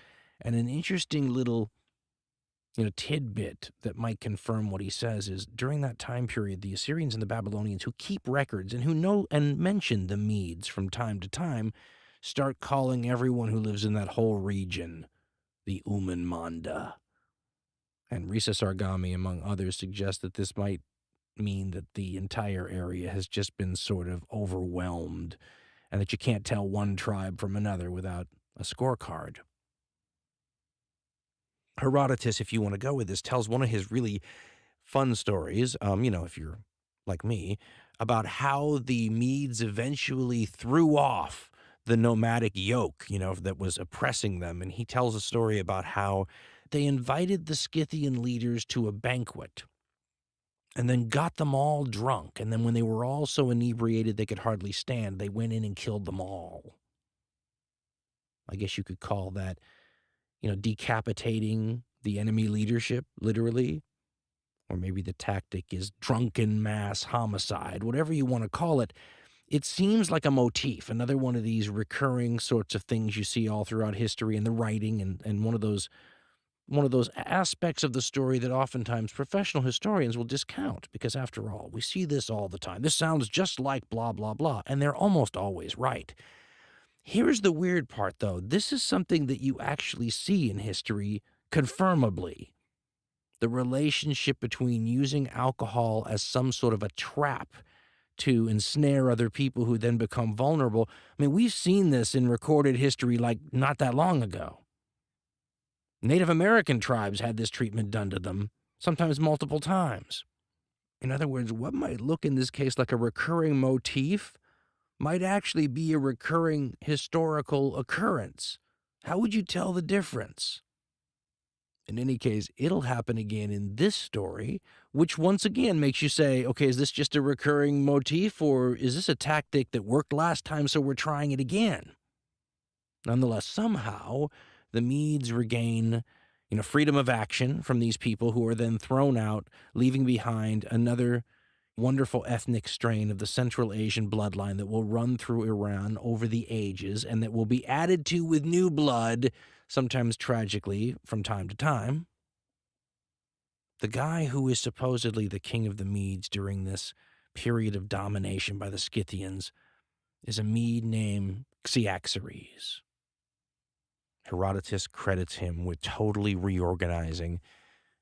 And an interesting little, tidbit that might confirm what he says is during that time period, the Assyrians and the Babylonians, who keep records and who know and mention the Medes from time to time, start calling everyone who lives in that whole region the Uman Manda. And Risa Sargami, among others, suggest that this might mean that the entire area has just been sort of overwhelmed and that you can't tell one tribe from another without a scorecard. Herodotus, if you want to go with this, tells one of his really fun stories, if you're like me, about how the Medes eventually threw off the nomadic yoke, that was oppressing them. And he tells a story about how they invited the Scythian leaders to a banquet and then got them all drunk. And then when they were all so inebriated they could hardly stand, they went in and killed them all. I guess you could call that, decapitating the enemy leadership, literally. Or maybe the tactic is drunken mass homicide, whatever you want to call it. It seems like a motif, another one of these recurring sorts of things you see all throughout history in the writing, and one of those aspects of the story that oftentimes professional historians will discount, because after all, we see this all the time. This sounds just like blah, blah, blah, and they're almost always right. Here's the weird part, though. This is something that you actually see in history confirmably. The relationship between using alcohol as some sort of a trap to ensnare other people who then become vulnerable. I mean, we've seen this in recorded history like not that long ago. Native American tribes had this treatment done to them, sometimes multiple times. In other words, what might look in this case like a recurring motif might actually be a recurring historical occurrence. How would you tell the difference? In any case, it'll happen again in this story, which once again makes you say, okay, is this just a recurring motif, or is this a tactic that worked last time, so we're trying it again? Nonetheless, somehow, the Medes regain, freedom of action from these people who are then thrown out, leaving behind another wonderful ethnic strain of the Central Asian bloodline that will run through Iran over the ages and that will be added to with new blood, sometimes tragically from time to time. The guy who is supposedly the king of the Medes during this period of domination by the Scythians is a Mede named Cyaxares. Herodotus credits him with totally reorganizing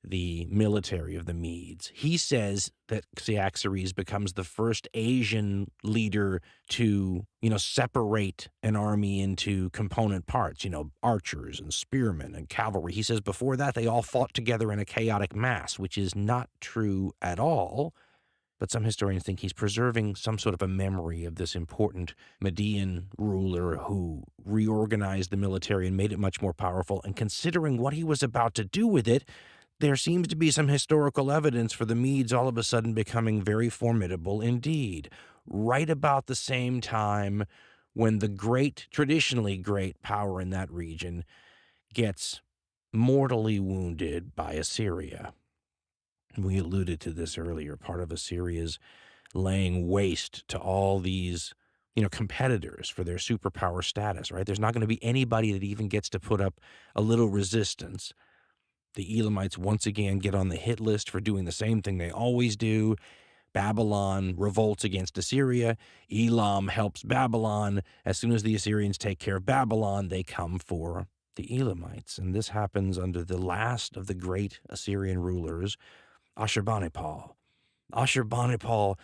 the military of the Medes. He says that Cyaxares becomes the first Asian leader to, separate an army into component parts, archers and spearmen and cavalry. He says before that they all fought together in a chaotic mass, which is not true at all. But some historians think he's preserving some sort of a memory of this important Medean ruler who reorganized the military and made it much more powerful. And considering what he was about to do with it, there seems to be some historical evidence for the Medes all of a sudden becoming very formidable indeed. Right about the same time when the traditionally great power in that region gets mortally wounded by Assyria. We alluded to this earlier. Part of Assyria's laying waste to all these, competitors for their superpower status, right? There's not going to be anybody that even gets to put up a little resistance. The Elamites once again get on the hit list for doing the same thing they always do. Babylon revolts against Assyria. Elam helps Babylon. As soon as the Assyrians take care of Babylon, they come for the Elamites. And this happens under the last of the great Assyrian rulers, Ashurbanipal. Ashurbanipal,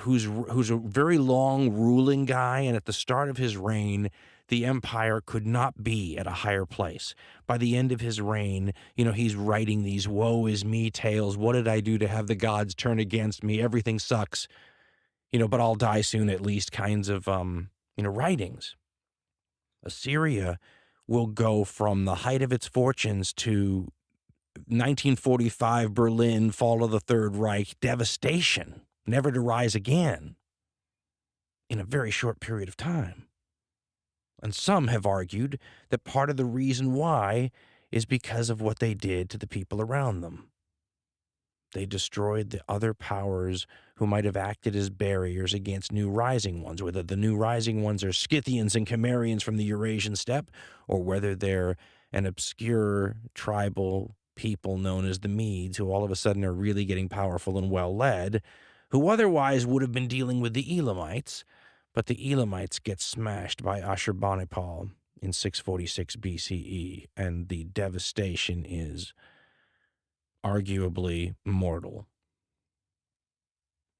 who's a very long ruling guy, and at the start of his reign, the empire could not be at a higher place. By the end of his reign, he's writing these woe is me tales. What did I do to have the gods turn against me? Everything sucks, but I'll die soon at least kinds of, writings. Assyria will go from the height of its fortunes to 1945 Berlin, fall of the Third Reich, devastation, never to rise again in a very short period of time. And some have argued that part of the reason why is because of what they did to the people around them. They destroyed the other powers who might have acted as barriers against new rising ones, whether the new rising ones are Scythians and Cimmerians from the Eurasian steppe, or whether they're an obscure tribal people known as the Medes, who all of a sudden are really getting powerful and well-led, who otherwise would have been dealing with the Elamites. But the Elamites get smashed by Ashurbanipal in 646 BCE, and the devastation is arguably mortal.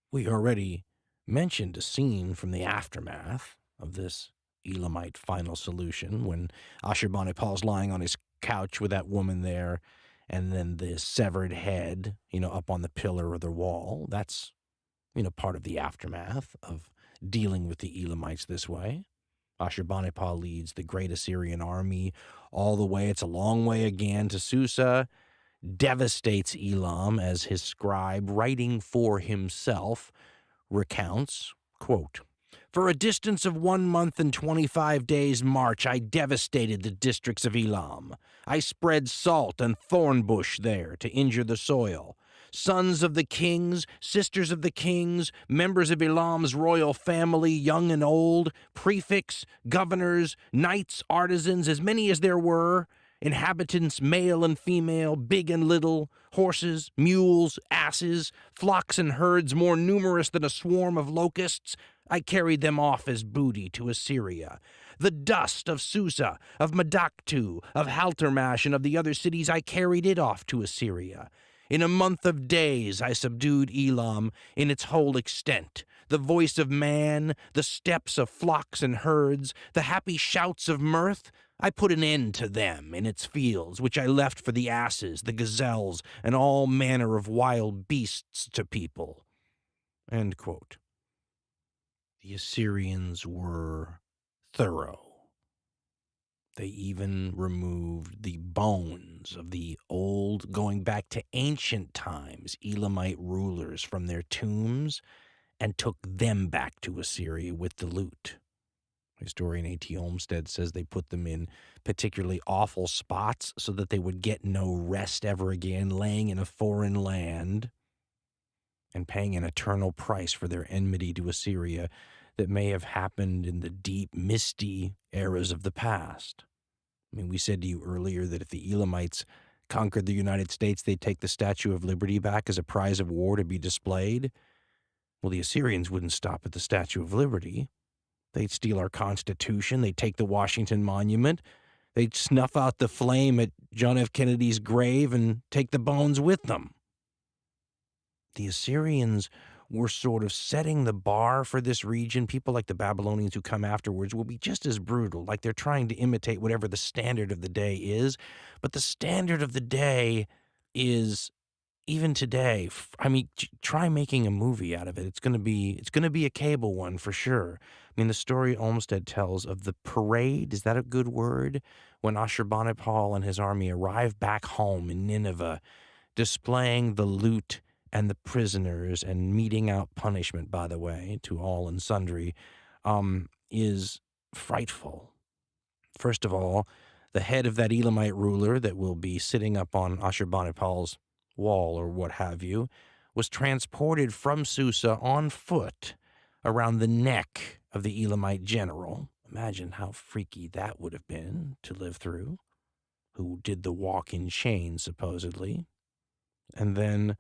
We already mentioned a scene from the aftermath of this Elamite final solution when Ashurbanipal's lying on his couch with that woman there, and then the severed head, up on the pillar of the wall. That's, part of the aftermath of dealing with the Elamites this way. Ashurbanipal leads the great Assyrian army all the way. It's a long way again to Susa, devastates Elam as his scribe, writing for himself, recounts, quote, "For a distance of 1 month and 25 days' march, I devastated the districts of Elam. I spread salt and thorn bush there to injure the soil. Sons of the kings, sisters of the kings, members of Elam's royal family, young and old, prefects, governors, knights, artisans, as many as there were, inhabitants, male and female, big and little, horses, mules, asses, flocks and herds more numerous than a swarm of locusts, I carried them off as booty to Assyria. The dust of Susa, of Madaktu, of Haltermash, and of the other cities, I carried it off to Assyria. In a month of days I subdued Elam in its whole extent. The voice of man, the steps of flocks and herds, the happy shouts of mirth, I put an end to them in its fields, which I left for the asses, the gazelles, and all manner of wild beasts to people." End quote. The Assyrians were thorough. They even removed the bones of the old, going back to ancient times, Elamite rulers from their tombs and took them back to Assyria with the loot. Historian A.T. Olmsted says they put them in particularly awful spots so that they would get no rest ever again, laying in a foreign land and paying an eternal price for their enmity to Assyria that may have happened in the deep, misty eras of the past. I mean, we said to you earlier that if the Elamites conquered the United States, they'd take the Statue of Liberty back as a prize of war to be displayed. Well, the Assyrians wouldn't stop at the Statue of Liberty. They'd steal our Constitution. They'd take the Washington Monument. They'd snuff out the flame at John F. Kennedy's grave and take the bones with them. The Assyrians were sort of setting the bar for this region. People like the Babylonians who come afterwards will be just as brutal, like they're trying to imitate whatever the standard of the day is. But the standard of the day is, even today, I mean, try making a movie out of it. It's going to be a cable one for sure. I mean, the story Olmsted tells of the parade, is that a good word? When Ashurbanipal and his army arrive back home in Nineveh, displaying the loot and the prisoners and meting out punishment, by the way, to all and sundry, is frightful. First of all, the head of that Elamite ruler that will be sitting up on Ashurbanipal's wall or what have you, was transported from Susa on foot around the neck of the Elamite general. Imagine how freaky that would have been to live through, who did the walk in chains, supposedly. And then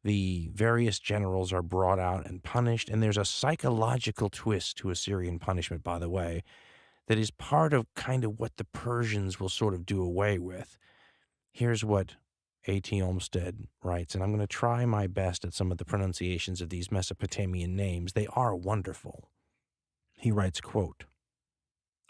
the various generals are brought out and punished, and there's a psychological twist to Assyrian punishment, by the way, that is part of kind of what the Persians will sort of do away with. Here's what A.T. Olmsted writes, and I'm going to try my best at some of the pronunciations of these Mesopotamian names. They are wonderful. He writes, quote,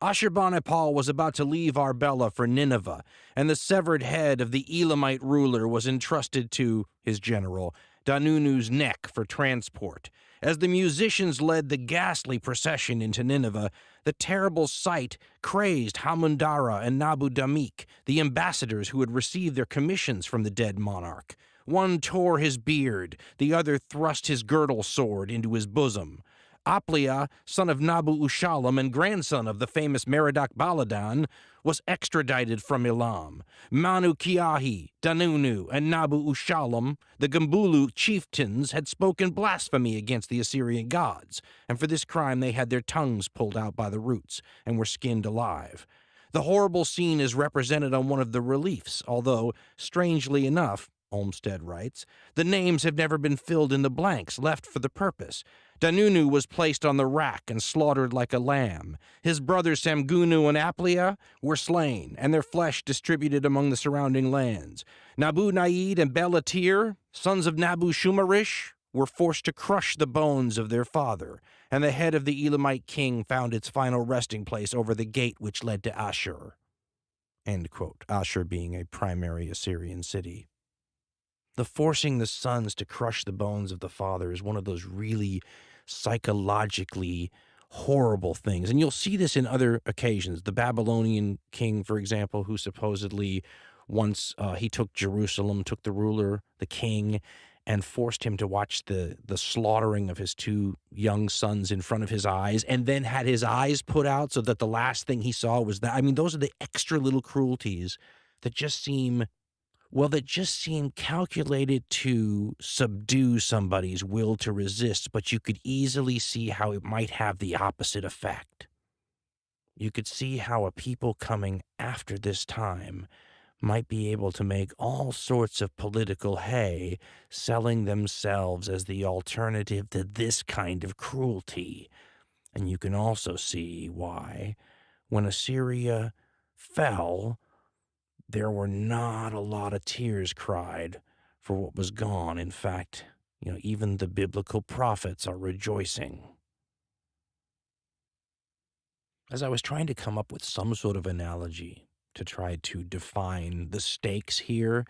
Ashurbanipal was about to leave Arbela for Nineveh, and the severed head of the Elamite ruler was entrusted to his general, Danunu's neck, for transport. As the musicians led the ghastly procession into Nineveh, the terrible sight crazed Hamundara and Nabu Damik, the ambassadors who had received their commissions from the dead monarch. One tore his beard, the other thrust his girdle sword into his bosom. Aplia, son of Nabu Ushallam and grandson of the famous Merodach Baladan, was extradited from Elam. Manu Kiahi, Danunu, and Nabu Ushallam, the Gambulu chieftains, had spoken blasphemy against the Assyrian gods, and for this crime they had their tongues pulled out by the roots and were skinned alive. The horrible scene is represented on one of the reliefs, although, strangely enough, Olmsted writes, the names have never been filled in the blanks left for the purpose. Danunu was placed on the rack and slaughtered like a lamb. His brothers Samgunu and Aplia were slain, and their flesh distributed among the surrounding lands. Nabu Naid and Belatir, sons of Nabu Shumarish, were forced to crush the bones of their father, and the head of the Elamite king found its final resting place over the gate which led to Ashur. End quote. Ashur being a primary Assyrian city. The forcing the sons to crush the bones of the father is one of those really psychologically horrible things. And you'll see this in other occasions. The Babylonian king, for example, who supposedly once he took Jerusalem, took the ruler, the king, and forced him to watch the slaughtering of his two young sons in front of his eyes, and then had his eyes put out so that the last thing he saw was that. I mean, those are the extra little cruelties that just seem calculated to subdue somebody's will to resist, but you could easily see how it might have the opposite effect. You could see how a people coming after this time might be able to make all sorts of political hay, selling themselves as the alternative to this kind of cruelty. And you can also see why, when Assyria fell, there were not a lot of tears cried for what was gone. In fact, even the biblical prophets are rejoicing. As I was trying to come up with some sort of analogy to try to define the stakes here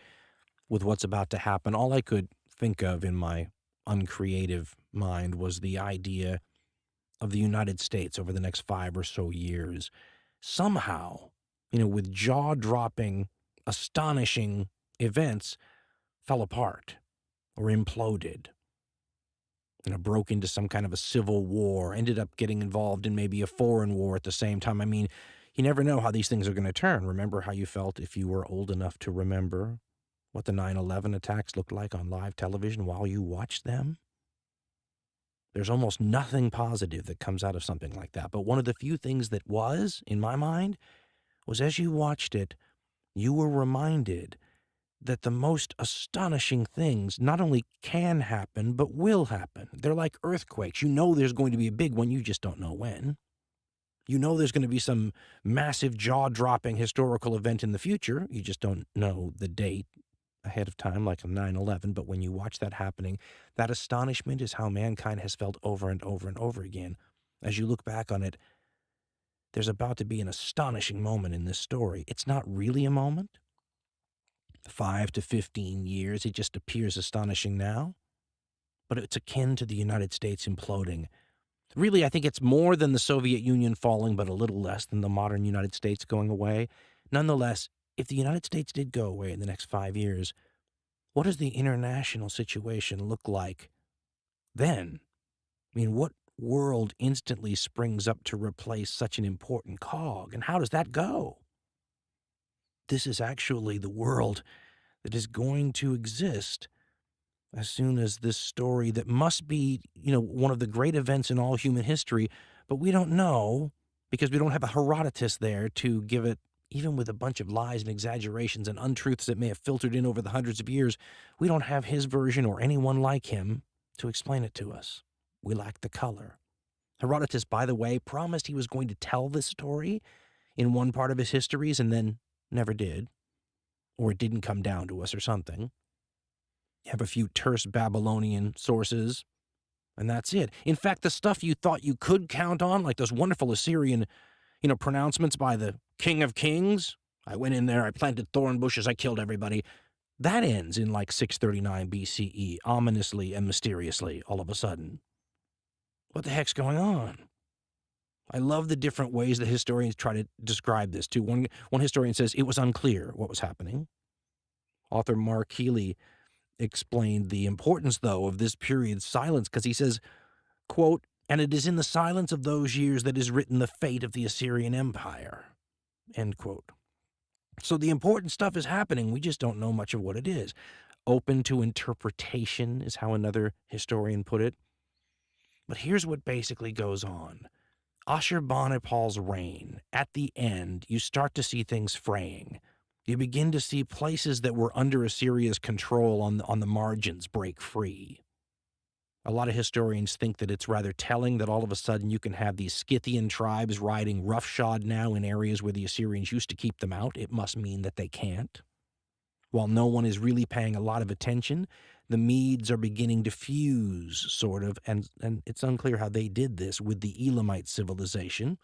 with what's about to happen, all I could think of in my uncreative mind was the idea of the United States over the next 5 or so years. Somehow, with jaw-dropping, astonishing events, fell apart or imploded. broke into some kind of a civil war, ended up getting involved in maybe a foreign war at the same time. I mean, you never know how these things are going to turn. Remember how you felt if you were old enough to remember what the 9/11 attacks looked like on live television while you watched them? There's almost nothing positive that comes out of something like that. But one of the few things that was, in my mind, was as you watched it, you were reminded that the most astonishing things not only can happen, but will happen. They're like earthquakes. You know there's going to be a big one, you just don't know when. You know there's going to be some massive jaw-dropping historical event in the future. You just don't know the date ahead of time, like on 9/11. But when you watch that happening, that astonishment is how mankind has felt over and over and over again. As you look back on it, there's about to be an astonishing moment in this story. It's not really a moment. 5 to 15 years, it just appears astonishing now. But it's akin to the United States imploding. Really, I think it's more than the Soviet Union falling, but a little less than the modern United States going away. Nonetheless, if the United States did go away in the next 5 years, what does the international situation look like then? I mean, what world instantly springs up to replace such an important cog, and how does that go? This is actually the world that is going to exist as soon as this story that must be, one of the great events in all human history, but we don't know because we don't have a Herodotus there to give it, even with a bunch of lies and exaggerations and untruths that may have filtered in over the hundreds of years. We don't have his version or anyone like him to explain it to us. We lack the color. Herodotus, by the way, promised he was going to tell this story in one part of his histories and then never did, or it didn't come down to us or something. You have a few terse Babylonian sources, and that's it. In fact, the stuff you thought you could count on, like those wonderful Assyrian, pronouncements by the King of Kings, I went in there, I planted thorn bushes, I killed everybody, that ends in like 639 BCE, ominously and mysteriously, all of a sudden. What the heck's going on? I love the different ways that historians try to describe this, too. One historian says it was unclear what was happening. Author Mark Healy explained the importance, though, of this period's silence, because he says, quote, "And it is in the silence of those years that is written the fate of the Assyrian Empire," end quote. So the important stuff is happening. We just don't know much of what it is. Open to interpretation is how another historian put it. But here's what basically goes on. Ashurbanipal's reign, at the end, you start to see things fraying. You begin to see places that were under Assyria's control on the margins break free. A lot of historians think that it's rather telling that all of a sudden you can have these Scythian tribes riding roughshod now in areas where the Assyrians used to keep them out. It must mean that they can't. While no one is really paying a lot of attention, the Medes are beginning to fuse, sort of, and it's unclear how they did this with the Elamite civilization.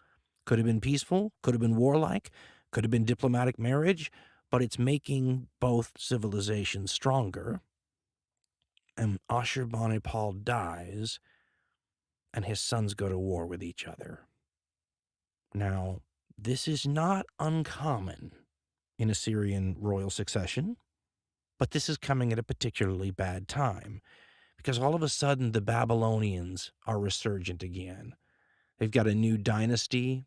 Could have been peaceful, could have been warlike, could have been diplomatic marriage, but it's making both civilizations stronger. And Ashurbanipal dies, and his sons go to war with each other. Now, this is not uncommon in Assyrian royal succession, but this is coming at a particularly bad time because all of a sudden the Babylonians are resurgent again. They've got a new dynasty.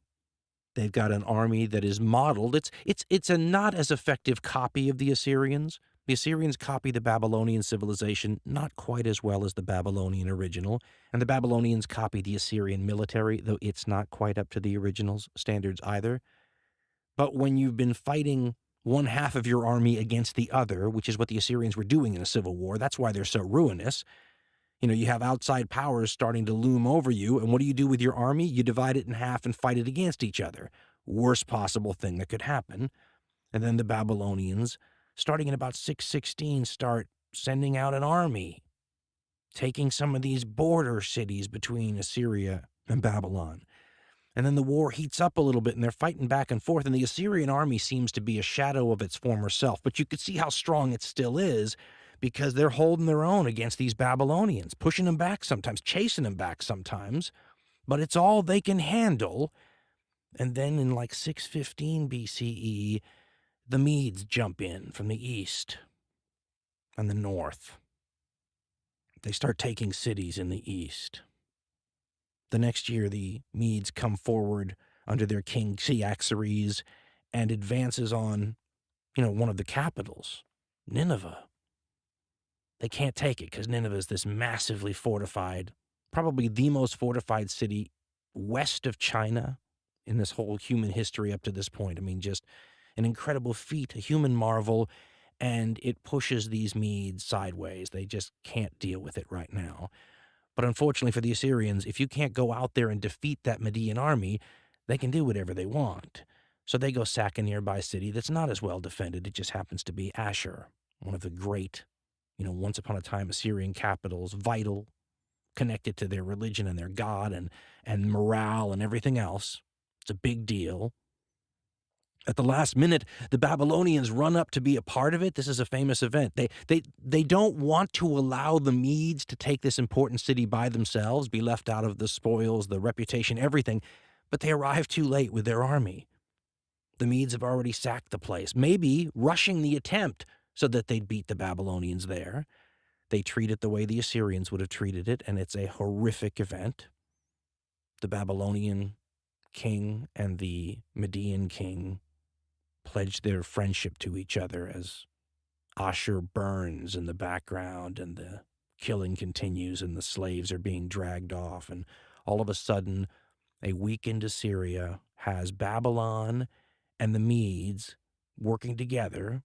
They've got an army that is modeled. It's a not as effective copy of the Assyrians. The Assyrians copy the Babylonian civilization not quite as well as the Babylonian original, and the Babylonians copy the Assyrian military, though it's not quite up to the original's standards either. But when you've been fighting one half of your army against the other, which is what the Assyrians were doing in a civil war, that's why they're so ruinous. You have outside powers starting to loom over you, and what do you do with your army? You divide it in half and fight it against each other. Worst possible thing that could happen. And then the Babylonians, starting in about 616, start sending out an army, taking some of these border cities between Assyria and Babylon. And then the war heats up a little bit, and they're fighting back and forth, and the Assyrian army seems to be a shadow of its former self. But you could see how strong it still is because they're holding their own against these Babylonians, pushing them back sometimes, chasing them back sometimes. But it's all they can handle. And then in like 615 BCE, the Medes jump in from the east and the north. They start taking cities in the east. The next year, the Medes come forward under their king Cyaxares and advances on, one of the capitals, Nineveh. They can't take it because Nineveh is this massively fortified, probably the most fortified city west of China in this whole human history up to this point. I mean, just an incredible feat, a human marvel, and it pushes these Medes sideways. They just can't deal with it right now. But unfortunately for the Assyrians, if you can't go out there and defeat that Medean army, they can do whatever they want. So they go sack a nearby city that's not as well defended. It just happens to be Ashur, one of the great, once upon a time Assyrian capitals, vital, connected to their religion and their god and morale and everything else. It's a big deal. At the last minute, the Babylonians run up to be a part of it. This is a famous event. They don't want to allow the Medes to take this important city by themselves, be left out of the spoils, the reputation, everything, but they arrive too late with their army. The Medes have already sacked the place, maybe rushing the attempt so that they'd beat the Babylonians there. They treat it the way the Assyrians would have treated it, and it's a horrific event. The Babylonian king and the Medean king pledge their friendship to each other as Ashur burns in the background and the killing continues and the slaves are being dragged off. And all of a sudden, a weakened Assyria has Babylon and the Medes working together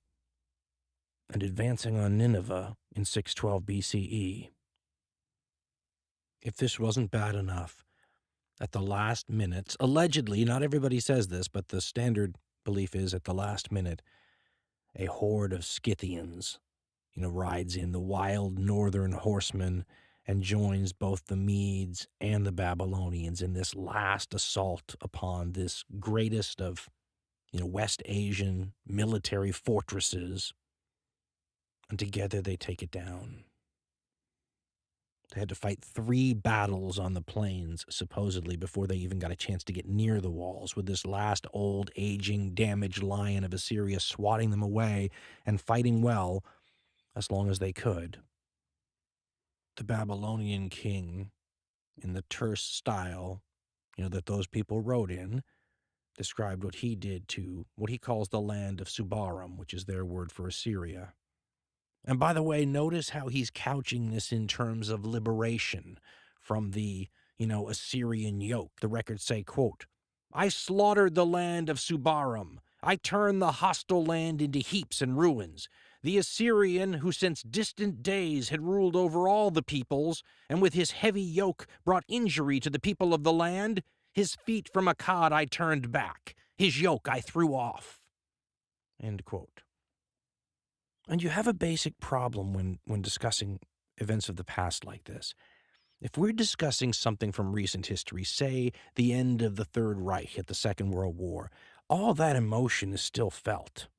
and advancing on Nineveh in 612 BCE. If this wasn't bad enough, at the last minute, allegedly, not everybody says this, but the standard belief is at the last minute, a horde of Scythians, rides in, the wild northern horsemen, and joins both the Medes and the Babylonians in this last assault upon this greatest of, West Asian military fortresses. And together they take it down. They had to fight 3 battles on the plains, supposedly, before they even got a chance to get near the walls, with this last old, aging, damaged lion of Assyria swatting them away and fighting well as long as they could. The Babylonian king, in the terse style, that those people wrote in, described what he did to what he calls the land of Subarum, which is their word for Assyria. And by the way, notice how he's couching this in terms of liberation from the, Assyrian yoke. The records say, quote, "I slaughtered the land of Subarum. I turned the hostile land into heaps and ruins. The Assyrian, who since distant days had ruled over all the peoples, and with his heavy yoke brought injury to the people of the land, his feet from Akkad I turned back. His yoke I threw off." End quote. And you have a basic problem when discussing events of the past like this. If we're discussing something from recent history, say the end of the Third Reich at the Second World War, all that emotion is still felt,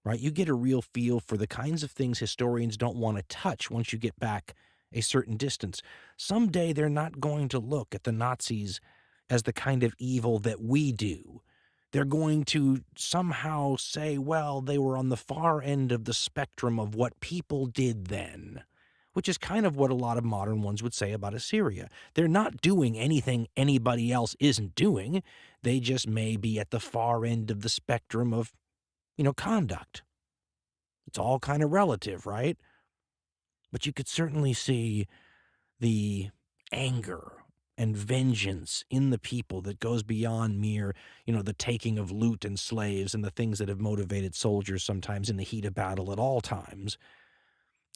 right? You get a real feel for the kinds of things historians don't want to touch once you get back a certain distance. Someday they're not going to look at the Nazis as the kind of evil that we do. They're going to somehow say, well, they were on the far end of the spectrum of what people did then, which is kind of what a lot of modern ones would say about Assyria. They're not doing anything anybody else isn't doing. They just may be at the far end of the spectrum of, conduct. It's all kind of relative, right? But you could certainly see the anger and vengeance in the people that goes beyond mere, the taking of loot and slaves and the things that have motivated soldiers sometimes in the heat of battle at all times.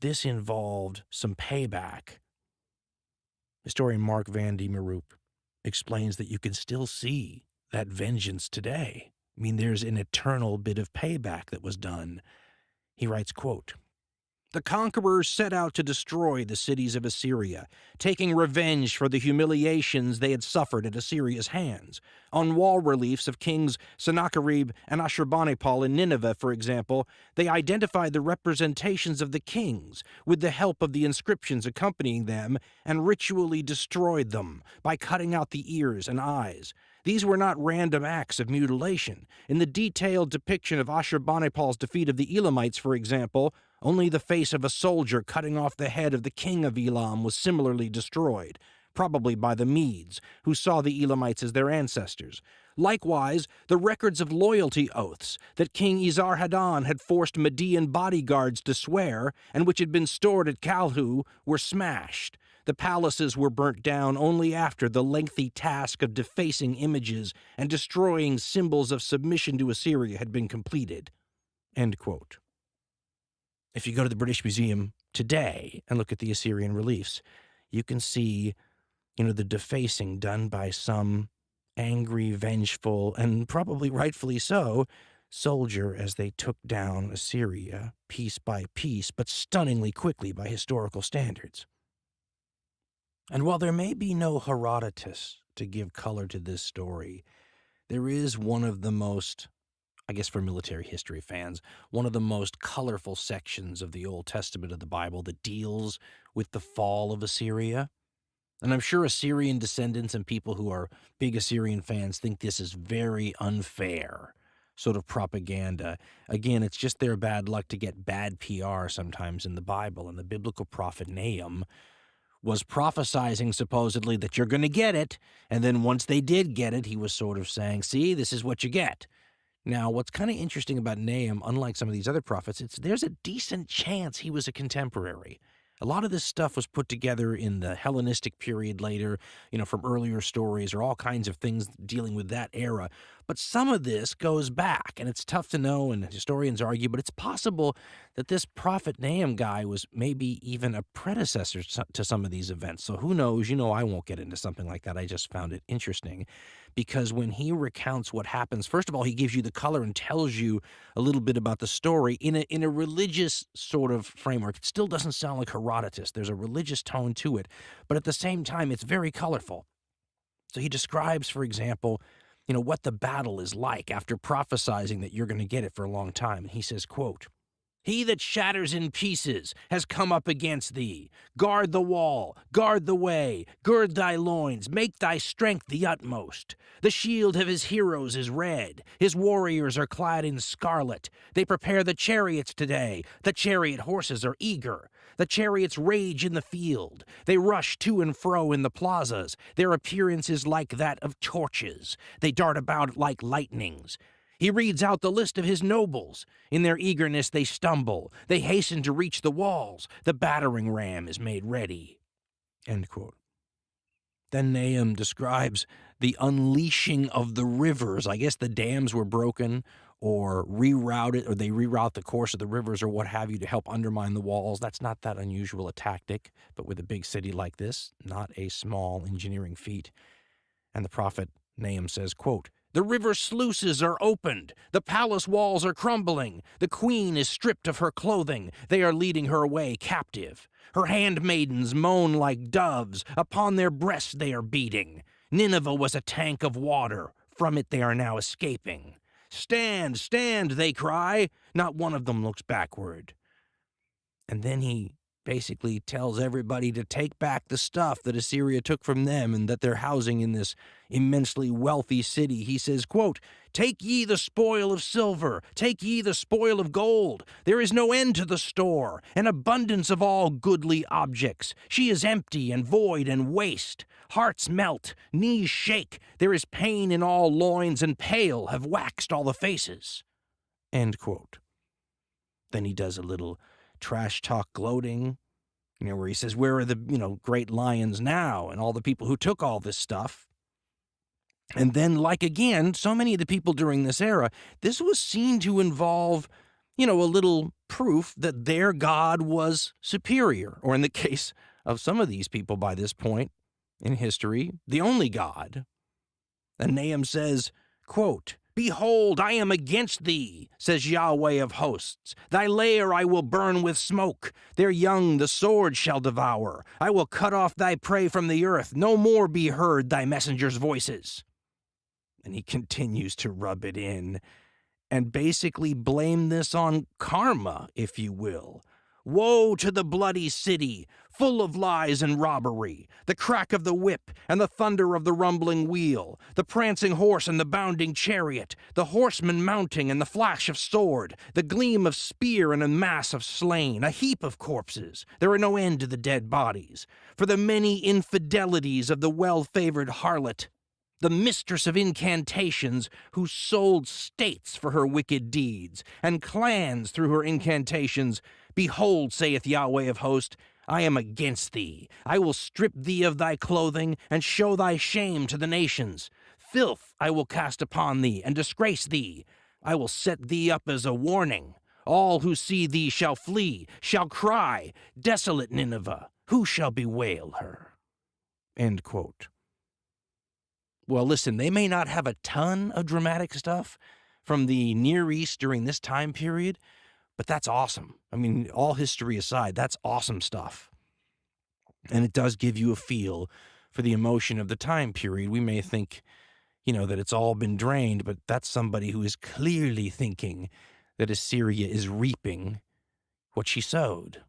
This involved some payback. Historian Mark van de Meroep explains that you can still see that vengeance today. I mean, there's an eternal bit of payback that was done. He writes, quote, "The conquerors set out to destroy the cities of Assyria, taking revenge for the humiliations they had suffered at Assyria's hands. On wall reliefs of kings Sennacherib and Ashurbanipal in Nineveh, for example, they identified the representations of the kings with the help of the inscriptions accompanying them and ritually destroyed them by cutting out the ears and eyes. These were not random acts of mutilation. In the detailed depiction of Ashurbanipal's defeat of the Elamites, for example, Only the face of a soldier cutting off the head of the king of Elam was similarly destroyed, probably by the Medes, who saw the Elamites as their ancestors. Likewise, the records of loyalty oaths that King Esarhaddon had forced Medean bodyguards to swear, and which had been stored at Calhu, were smashed. The palaces were burnt down only after the lengthy task of defacing images and destroying symbols of submission to Assyria had been completed. End quote. If you go to the British Museum today and look at the Assyrian reliefs, you can see, the defacing done by some angry, vengeful, and probably rightfully so, soldier as they took down Assyria piece by piece, but stunningly quickly by historical standards. And while there may be no Herodotus to give color to this story, there is one of the most, I guess for military history fans, one of the most colorful sections of the Old Testament of the Bible that deals with the fall of Assyria. And I'm sure Assyrian descendants and people who are big Assyrian fans think this is very unfair sort of propaganda. Again, it's just their bad luck to get bad PR sometimes in the Bible. And the biblical prophet Nahum was prophesizing supposedly that you're going to get it. And then once they did get it, he was sort of saying, see, this is what you get. Now, what's kind of interesting about Nahum, unlike some of these other prophets, there's a decent chance he was a contemporary. A lot of this stuff was put together in the Hellenistic period later, from earlier stories or all kinds of things dealing with that era. But some of this goes back, and it's tough to know, and historians argue, but it's possible that this prophet Nahum guy was maybe even a predecessor to some of these events. So who knows? I won't get into something like that. I just found it interesting because when he recounts what happens, first of all, he gives you the color and tells you a little bit about the story in a religious sort of framework. It still doesn't sound like Herodotus. There's a religious tone to it, but at the same time, it's very colorful. So he describes, for example, what the battle is like after prophesizing that you're going to get it for a long time. And he says, quote, "He that shatters in pieces has come up against thee. Guard the wall, guard the way, gird thy loins, make thy strength the utmost. The shield of his heroes is red, his warriors are clad in scarlet. They prepare the chariots today, the chariot horses are eager. The chariots rage in the field. They rush to and fro in the plazas. Their appearance is like that of torches. They dart about like lightnings. He reads out the list of his nobles. In their eagerness they stumble. They hasten to reach the walls. The battering ram is made ready." End quote. Then Nahum describes the unleashing of the rivers. I guess the dams were broken or rerouted, or they reroute the course of the rivers or what have you to help undermine the walls. That's not that unusual a tactic, but with a big city like this, not a small engineering feat. And the prophet Nahum says, quote, "The river sluices are opened. The palace walls are crumbling. The queen is stripped of her clothing. They are leading her away captive. Her handmaidens moan like doves. Upon their breasts they are beating. Nineveh was a tank of water. From it they are now escaping. Stand, stand, they cry. Not one of them looks backward." And then he basically tells everybody to take back the stuff that Assyria took from them and that they're housing in this immensely wealthy city. He says, quote, "Take ye the spoil of silver, take ye the spoil of gold. There is no end to the store, an abundance of all goodly objects. She is empty and void and waste. Hearts melt, knees shake. There is pain in all loins, and pale have waxed all the faces." End quote. Then he does a little trash talk gloating, where he says, where are the, great lions now and all the people who took all this stuff? And then, like again, so many of the people during this era, this was seen to involve, a little proof that their God was superior, or in the case of some of these people by this point in history, the only God. And Nahum says, quote, "Behold, I am against thee, says Yahweh of hosts. Thy lair I will burn with smoke. Their young the sword shall devour. I will cut off thy prey from the earth. No more be heard thy messengers' voices." And he continues to rub it in and basically blame this on karma, if you will. Woe to the bloody city, full of lies and robbery, the crack of the whip and the thunder of the rumbling wheel, the prancing horse and the bounding chariot, the horseman mounting and the flash of sword, the gleam of spear and a mass of slain, a heap of corpses. There are no end to the dead bodies. For the many infidelities of the well-favored harlot, the mistress of incantations who sold states for her wicked deeds, and clans through her incantations, behold, saith Yahweh of hosts, I am against thee. I will strip thee of thy clothing, and show thy shame to the nations. Filth I will cast upon thee, and disgrace thee. I will set thee up as a warning. All who see thee shall flee, shall cry, desolate Nineveh, who shall bewail her? End quote. Well, listen, they may not have a ton of dramatic stuff from the Near East during this time period, but that's awesome. I mean, all history aside, that's awesome stuff. And it does give you a feel for the emotion of the time period. We may think, that it's all been drained, but that's somebody who is clearly thinking that Assyria is reaping what she sowed.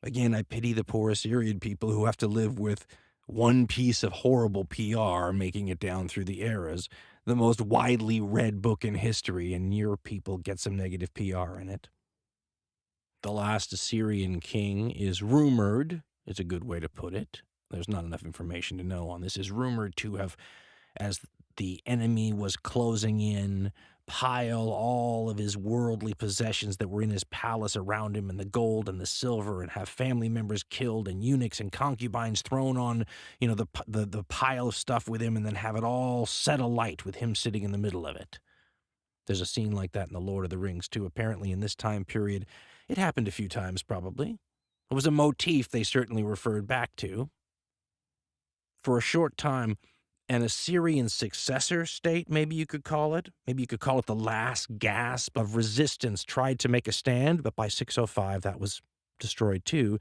Again, I pity the poor Assyrian people who have to live with one piece of horrible PR making it down through the eras, the most widely read book in history, and your people get some negative PR in it. The last Assyrian king is rumored, is a good way to put it. There's not enough information to know on this, is rumored to have, as the enemy was closing in, pile all of his worldly possessions that were in his palace around him, and the gold and the silver, and have family members killed and eunuchs and concubines thrown on, the pile of stuff with him, and then have it all set alight with him sitting in the middle of it. There's a scene like that in The Lord of the Rings, too. Apparently, in this time period, it happened a few times, probably. It was a motif they certainly referred back to. For a short time, an Assyrian successor state, maybe you could call it. Maybe you could call it the last gasp of resistance, tried to make a stand, but by 605 that was destroyed too.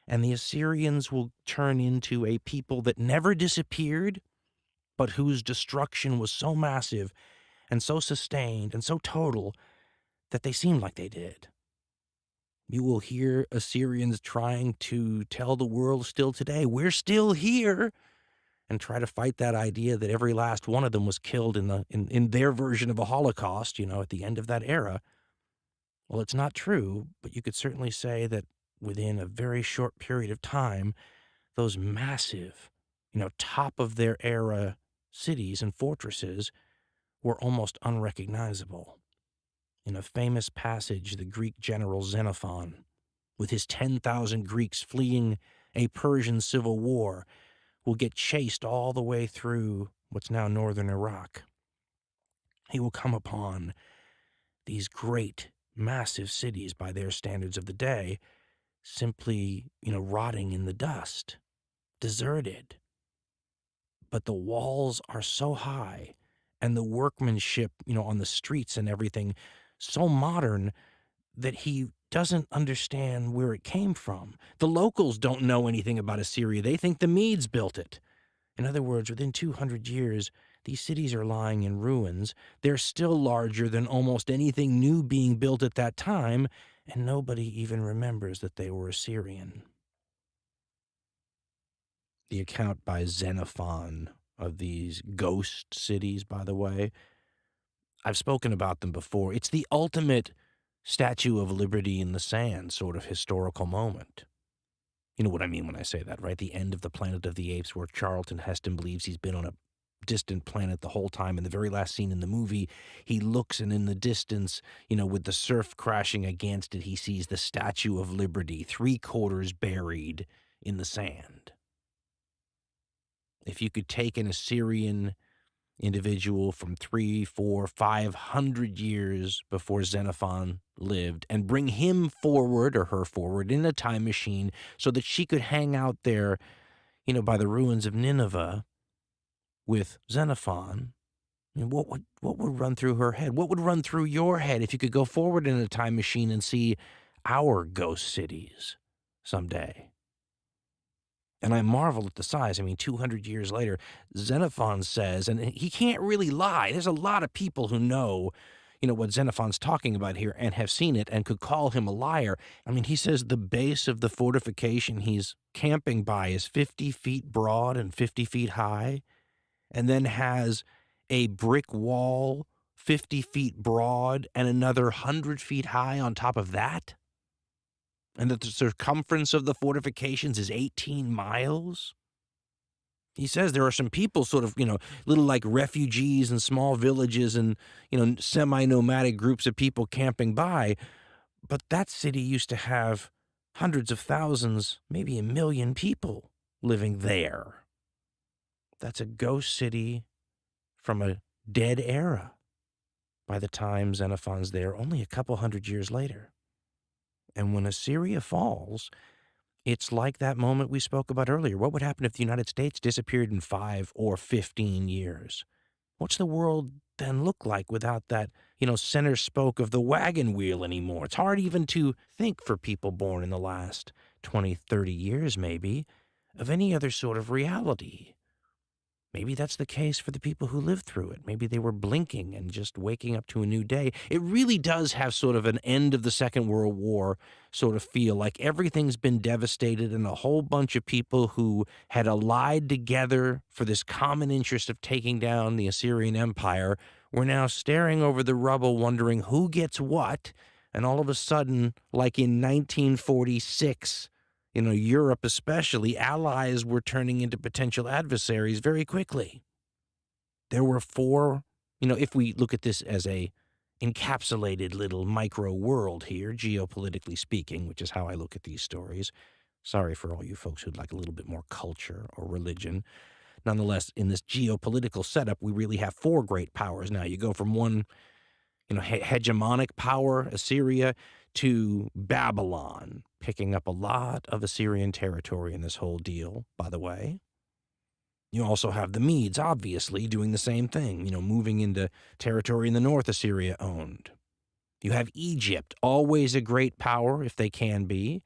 And the Assyrians will turn into a people that never disappeared, but whose destruction was so massive and so sustained and so total that they seemed like they did. You will hear Assyrians trying to tell the world still today, we're still here, and try to fight that idea that every last one of them was killed in their version of a Holocaust, at the end of that era. Well, it's not true, but you could certainly say that within a very short period of time, those massive, top of their era cities and fortresses were almost unrecognizable. In a famous passage, the Greek general Xenophon, with his 10,000 Greeks fleeing a Persian civil war, will get chased all the way through what's now northern Iraq. He will come upon these great, massive cities by their standards of the day, simply, rotting in the dust, deserted. But the walls are so high, and the workmanship, on the streets and everything, so modern that he doesn't understand where it came from. The locals don't know anything about Assyria. They think the Medes built it. In other words, within 200 years, these cities are lying in ruins. They're still larger than almost anything new being built at that time, and nobody even remembers that they were Assyrian. The account by Xenophon of these ghost cities, by the way, I've spoken about them before. It's the ultimate Statue of Liberty in the sand sort of historical moment. You know what I mean when I say that, right? The end of the Planet of the Apes, where Charlton Heston believes he's been on a distant planet the whole time. In the very last scene in the movie, he looks, and in the distance, with the surf crashing against it, he sees the Statue of Liberty, 3/4 buried in the sand. If you could take an Assyrian individual from 300, 400, 500 years before Xenophon lived and bring him forward, or her forward, in a time machine so that she could hang out there, by the ruins of Nineveh with Xenophon, what would run through her head? What would run through your head if you could go forward in a time machine and see our ghost cities someday? And I marvel at the size. 200 years later, Xenophon says, and he can't really lie. There's a lot of people who know, what Xenophon's talking about here and have seen it and could call him a liar. I mean, he says the base of the fortification he's camping by is 50 feet broad and 50 feet high, and then has a brick wall 50 feet broad and another 100 feet high on top of that, and that the circumference of the fortifications is 18 miles. He says there are some people sort of, little like refugees and small villages and, semi-nomadic groups of people camping by. But that city used to have hundreds of thousands, maybe 1 million people living there. That's a ghost city from a dead era by the time Xenophon's there, only a couple hundred years later. And when Assyria falls, it's like that moment we spoke about earlier. What would happen if the United States disappeared in 5 or 15 years? What's the world then look like without that, center spoke of the wagon wheel anymore? It's hard even to think for people born in the last 20, 30 years, maybe, of any other sort of reality. Maybe that's the case for the people who lived through it. Maybe they were blinking and just waking up to a new day. It really does have sort of an end of the Second World War sort of feel, like everything's been devastated and a whole bunch of people who had allied together for this common interest of taking down the Assyrian Empire were now staring over the rubble wondering who gets what, and all of a sudden, like in 1946, Europe especially, allies were turning into potential adversaries very quickly. There were 4, if we look at this as a encapsulated little micro world here, geopolitically speaking, which is how I look at these stories. Sorry for all you folks who'd like a little bit more culture or religion. Nonetheless, in this geopolitical setup, we really have 4 great powers now. You go from one, hegemonic power, Assyria, to Babylon, picking up a lot of Assyrian territory in this whole deal, by the way. You also have the Medes, obviously, doing the same thing, moving into territory in the north Assyria owned. You have Egypt, always a great power, if they can be,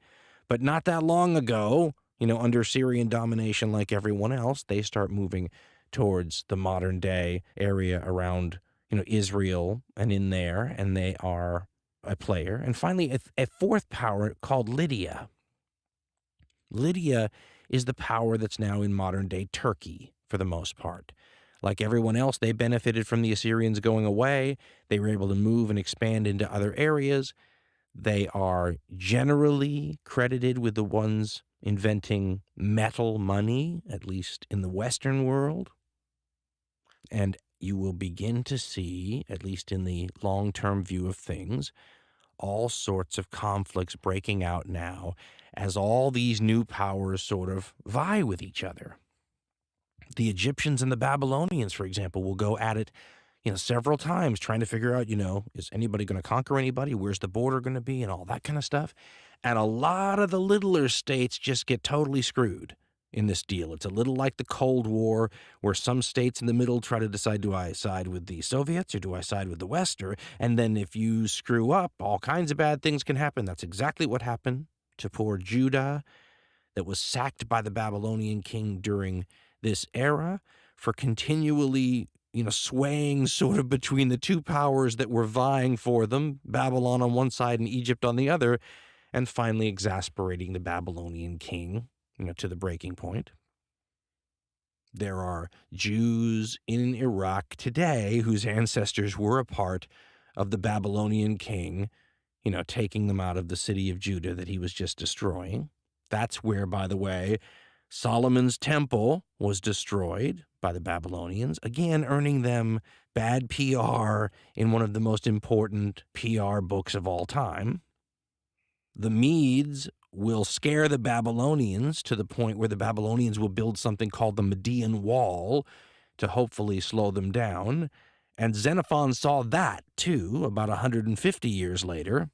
but not that long ago, under Syrian domination like everyone else, they start moving towards the modern-day area around, Israel and in there, and they are a player. And finally, a 4th power called Lydia. Lydia is the power that's now in modern-day Turkey, for the most part. Like everyone else, they benefited from the Assyrians going away. They were able to move and expand into other areas. They are generally credited with the ones inventing metal money, at least in the Western world. And you will begin to see, at least in the long-term view of things, all sorts of conflicts breaking out now as all these new powers sort of vie with each other. The Egyptians and the Babylonians, for example, will go at it, several times trying to figure out, is anybody going to conquer anybody? Where's the border going to be? And all that kind of stuff. And a lot of the littler states just get totally screwed in this deal. It's a little like the Cold War, where some states in the middle try to decide, do I side with the Soviets or do I side with the West? And then if you screw up, all kinds of bad things can happen. That's exactly what happened to poor Judah, that was sacked by the Babylonian king during this era for continually, swaying sort of between the two powers that were vying for them, Babylon on one side and Egypt on the other, and finally exasperating the Babylonian king, to the breaking point. There are Jews in Iraq today whose ancestors were a part of the Babylonian king, taking them out of the city of Judah that he was just destroying. That's where, by the way, Solomon's temple was destroyed by the Babylonians, again earning them bad PR in one of the most important PR books of all time. The Medes will scare the Babylonians to the point where the Babylonians will build something called the Medean Wall to hopefully slow them down. And Xenophon saw that, too, about 150 years later.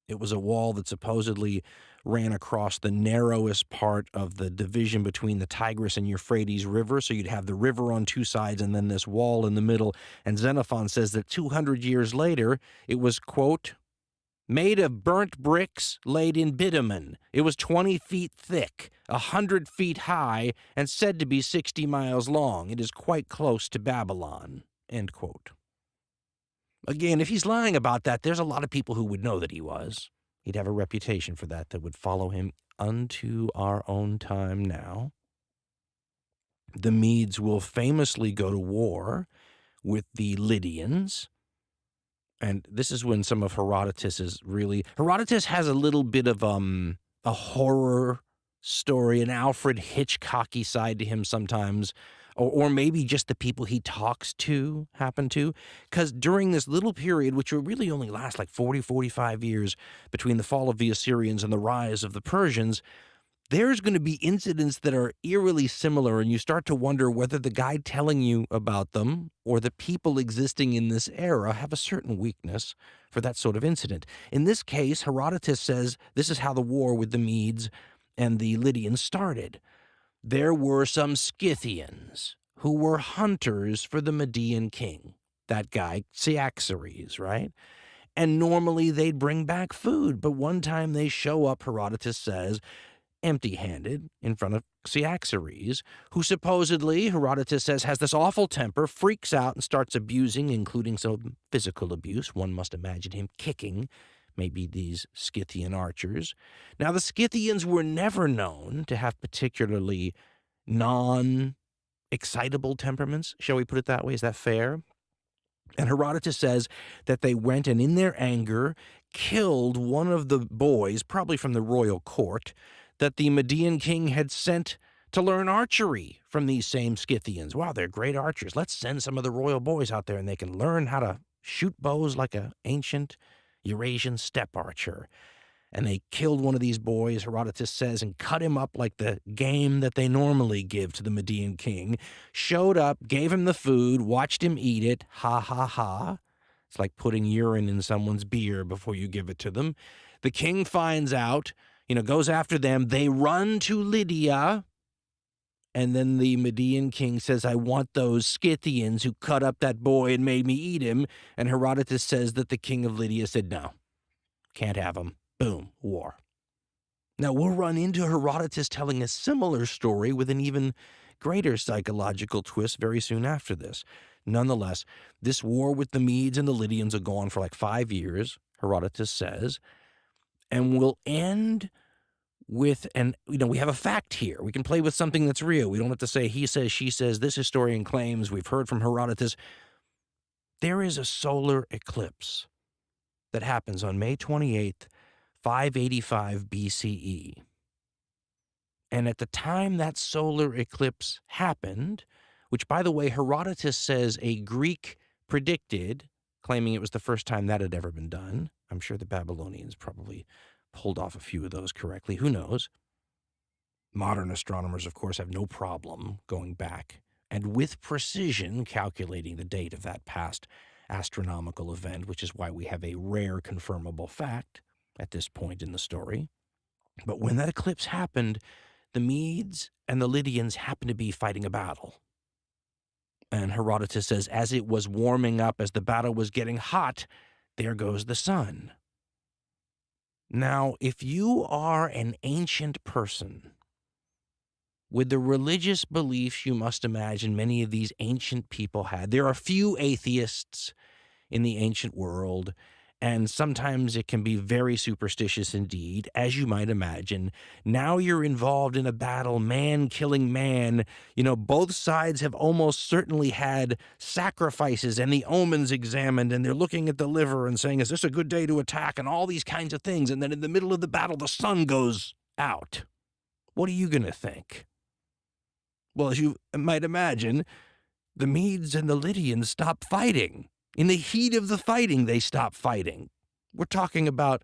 It was a wall that supposedly ran across the narrowest part of the division between the Tigris and Euphrates River. So you'd have the river on two sides and then this wall in the middle. And Xenophon says that 200 years later, it was, quote, made of burnt bricks laid in bitumen. It was 20 feet thick, 100 feet high, and said to be 60 miles long. It is quite close to Babylon, end quote. Again, if he's lying about that, there's a lot of people who would know that he was. He'd have a reputation for that would follow him unto our own time now. The Medes will famously go to war with the Lydians. And this is when some of Herodotus has a little bit of a horror story, an Alfred Hitchcocky side to him sometimes, or maybe just the people he talks to happen to. Because during this little period, which will really only last like 40, 45 years between the fall of the Assyrians and the rise of the Persians, there's going to be incidents that are eerily similar, and you start to wonder whether the guy telling you about them or the people existing in this era have a certain weakness for that sort of incident. In this case, Herodotus says this is how the war with the Medes and the Lydians started. There were some Scythians who were hunters for the Medean king, that guy, Cyaxares, right? And normally they'd bring back food, but one time they show up, Herodotus says, empty-handed in front of Cyaxares, who supposedly, Herodotus says, has this awful temper, freaks out and starts abusing, including some physical abuse. One must imagine him kicking maybe these Scythian archers. Now, the Scythians were never known to have particularly non-excitable temperaments, shall we put it that way? Is that fair? And Herodotus says that they went and in their anger killed one of the boys, probably from the royal court, that the Medean king had sent to learn archery from these same Scythians. Wow, they're great archers. Let's send some of the royal boys out there and they can learn how to shoot bows like an ancient Eurasian steppe archer. And they killed one of these boys, Herodotus says, and cut him up like the game that they normally give to the Medean king. Showed up, gave him the food, watched him eat it. Ha, ha, ha. It's like putting urine in someone's beer before you give it to them. The king finds out, goes after them. They run to Lydia. And then the Medean king says, I want those Scythians who cut up that boy and made me eat him. And Herodotus says that the king of Lydia said, no, can't have him. Boom, war. Now, we'll run into Herodotus telling a similar story with an even greater psychological twist very soon after this. Nonetheless, this war with the Medes and the Lydians will go on for like 5 years, Herodotus says, and will end with, we have a fact here. We can play with something that's real. We don't have to say he says, she says, this historian claims, we've heard from Herodotus. There is a solar eclipse that happens on May 28th, 585 BCE. And at the time that solar eclipse happened, which, by the way, Herodotus says a Greek predicted, claiming it was the first time that had ever been done. I'm sure the Babylonians probably pulled off a few of those correctly. Who knows? Modern astronomers, of course, have no problem going back and with precision calculating the date of that past astronomical event, which is why we have a rare confirmable fact at this point in the story. But when that eclipse happened, the Medes and the Lydians happened to be fighting a battle. And Herodotus says, as it was warming up, as the battle was getting hot, there goes the sun. Now, if you are an ancient person with the religious beliefs you must imagine many of these ancient people had, there are few atheists in the ancient world, and sometimes it can be very superstitious indeed, as you might imagine. Now you're involved in a battle, man killing man. Both sides have almost certainly had sacrifices and the omens examined, and they're looking at the liver and saying, is this a good day to attack, and all these kinds of things. And then in the middle of the battle, the sun goes out. What are you going to think? Well, as you might imagine, the Medes and the Lydians stop fighting. In the heat of the fighting, they stop fighting. We're talking about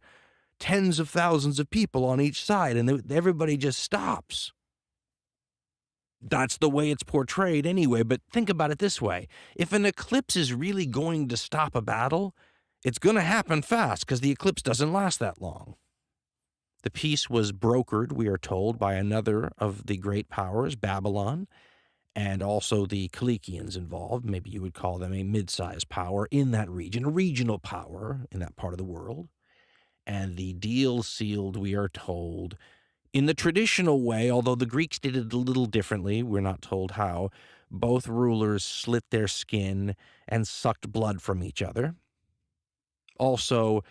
tens of thousands of people on each side, and everybody just stops. That's the way it's portrayed anyway, but think about it this way. If an eclipse is really going to stop a battle, it's going to happen fast because the eclipse doesn't last that long. The peace was brokered, we are told, by another of the great powers, Babylon, and also the Kilikians involved. Maybe you would call them a mid-sized power in that region, a regional power in that part of the world. And the deal sealed, we are told, in the traditional way, although the Greeks did it a little differently, we're not told how. Both rulers slit their skin and sucked blood from each other. also,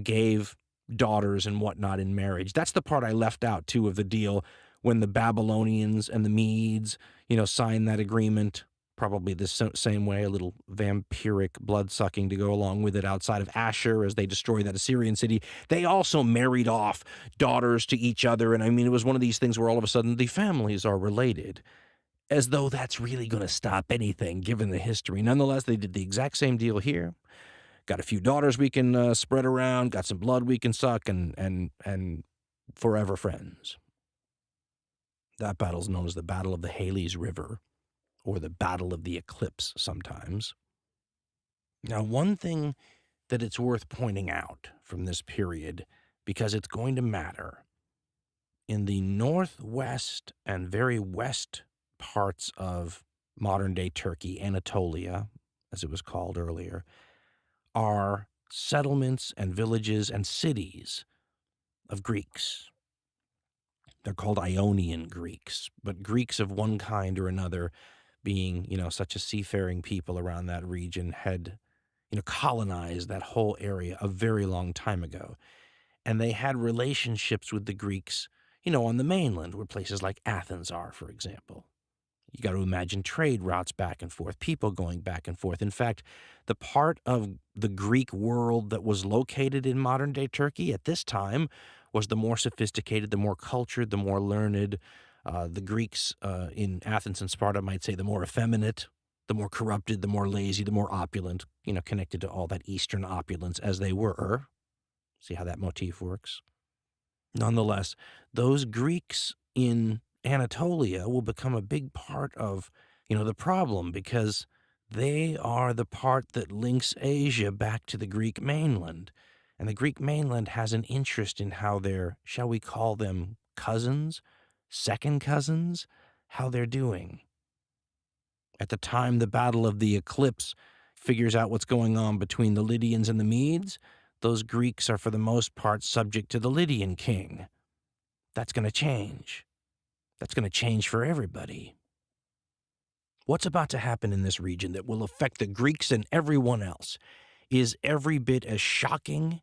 gave daughters and whatnot in marriage. That's the part I left out, too, of the deal when the Babylonians and the Medes, signed that agreement, probably the same way, a little vampiric blood-sucking to go along with it outside of Ashur as they destroy that Assyrian city. They also married off daughters to each other, and it was one of these things where all of a sudden the families are related, as though that's really going to stop anything, given the history. Nonetheless, they did the exact same deal here. Got a few daughters we can spread around, got some blood we can suck, and forever friends. That battle is known as the Battle of the Halys River, or the Battle of the Eclipse sometimes. Now, one thing that it's worth pointing out from this period, because it's going to matter, in the northwest and very west parts of modern-day Turkey, Anatolia, as it was called earlier, are settlements and villages and cities of Greeks. They're called Ionian Greeks, but Greeks of one kind or another, being, such a seafaring people around that region, had, colonized that whole area a very long time ago. And they had relationships with the Greeks, on the mainland, where places like Athens are, for example. You got to imagine trade routes back and forth, people going back and forth. In fact, the part of the Greek world that was located in modern-day Turkey at this time was the more sophisticated, the more cultured, the more learned. The Greeks in Athens and Sparta might say the more effeminate, the more corrupted, the more lazy, the more opulent, connected to all that Eastern opulence as they were. See how that motif works? Nonetheless, those Greeks in Anatolia will become a big part of, the problem, because they are the part that links Asia back to the Greek mainland. And the Greek mainland has an interest in how their, shall we call them cousins, second cousins, how they're doing. At the time the Battle of the Eclipse figures out what's going on between the Lydians and the Medes, those Greeks are for the most part subject to the Lydian king. That's going to change. That's going to change for everybody. What's about to happen in this region that will affect the Greeks and everyone else is every bit as shocking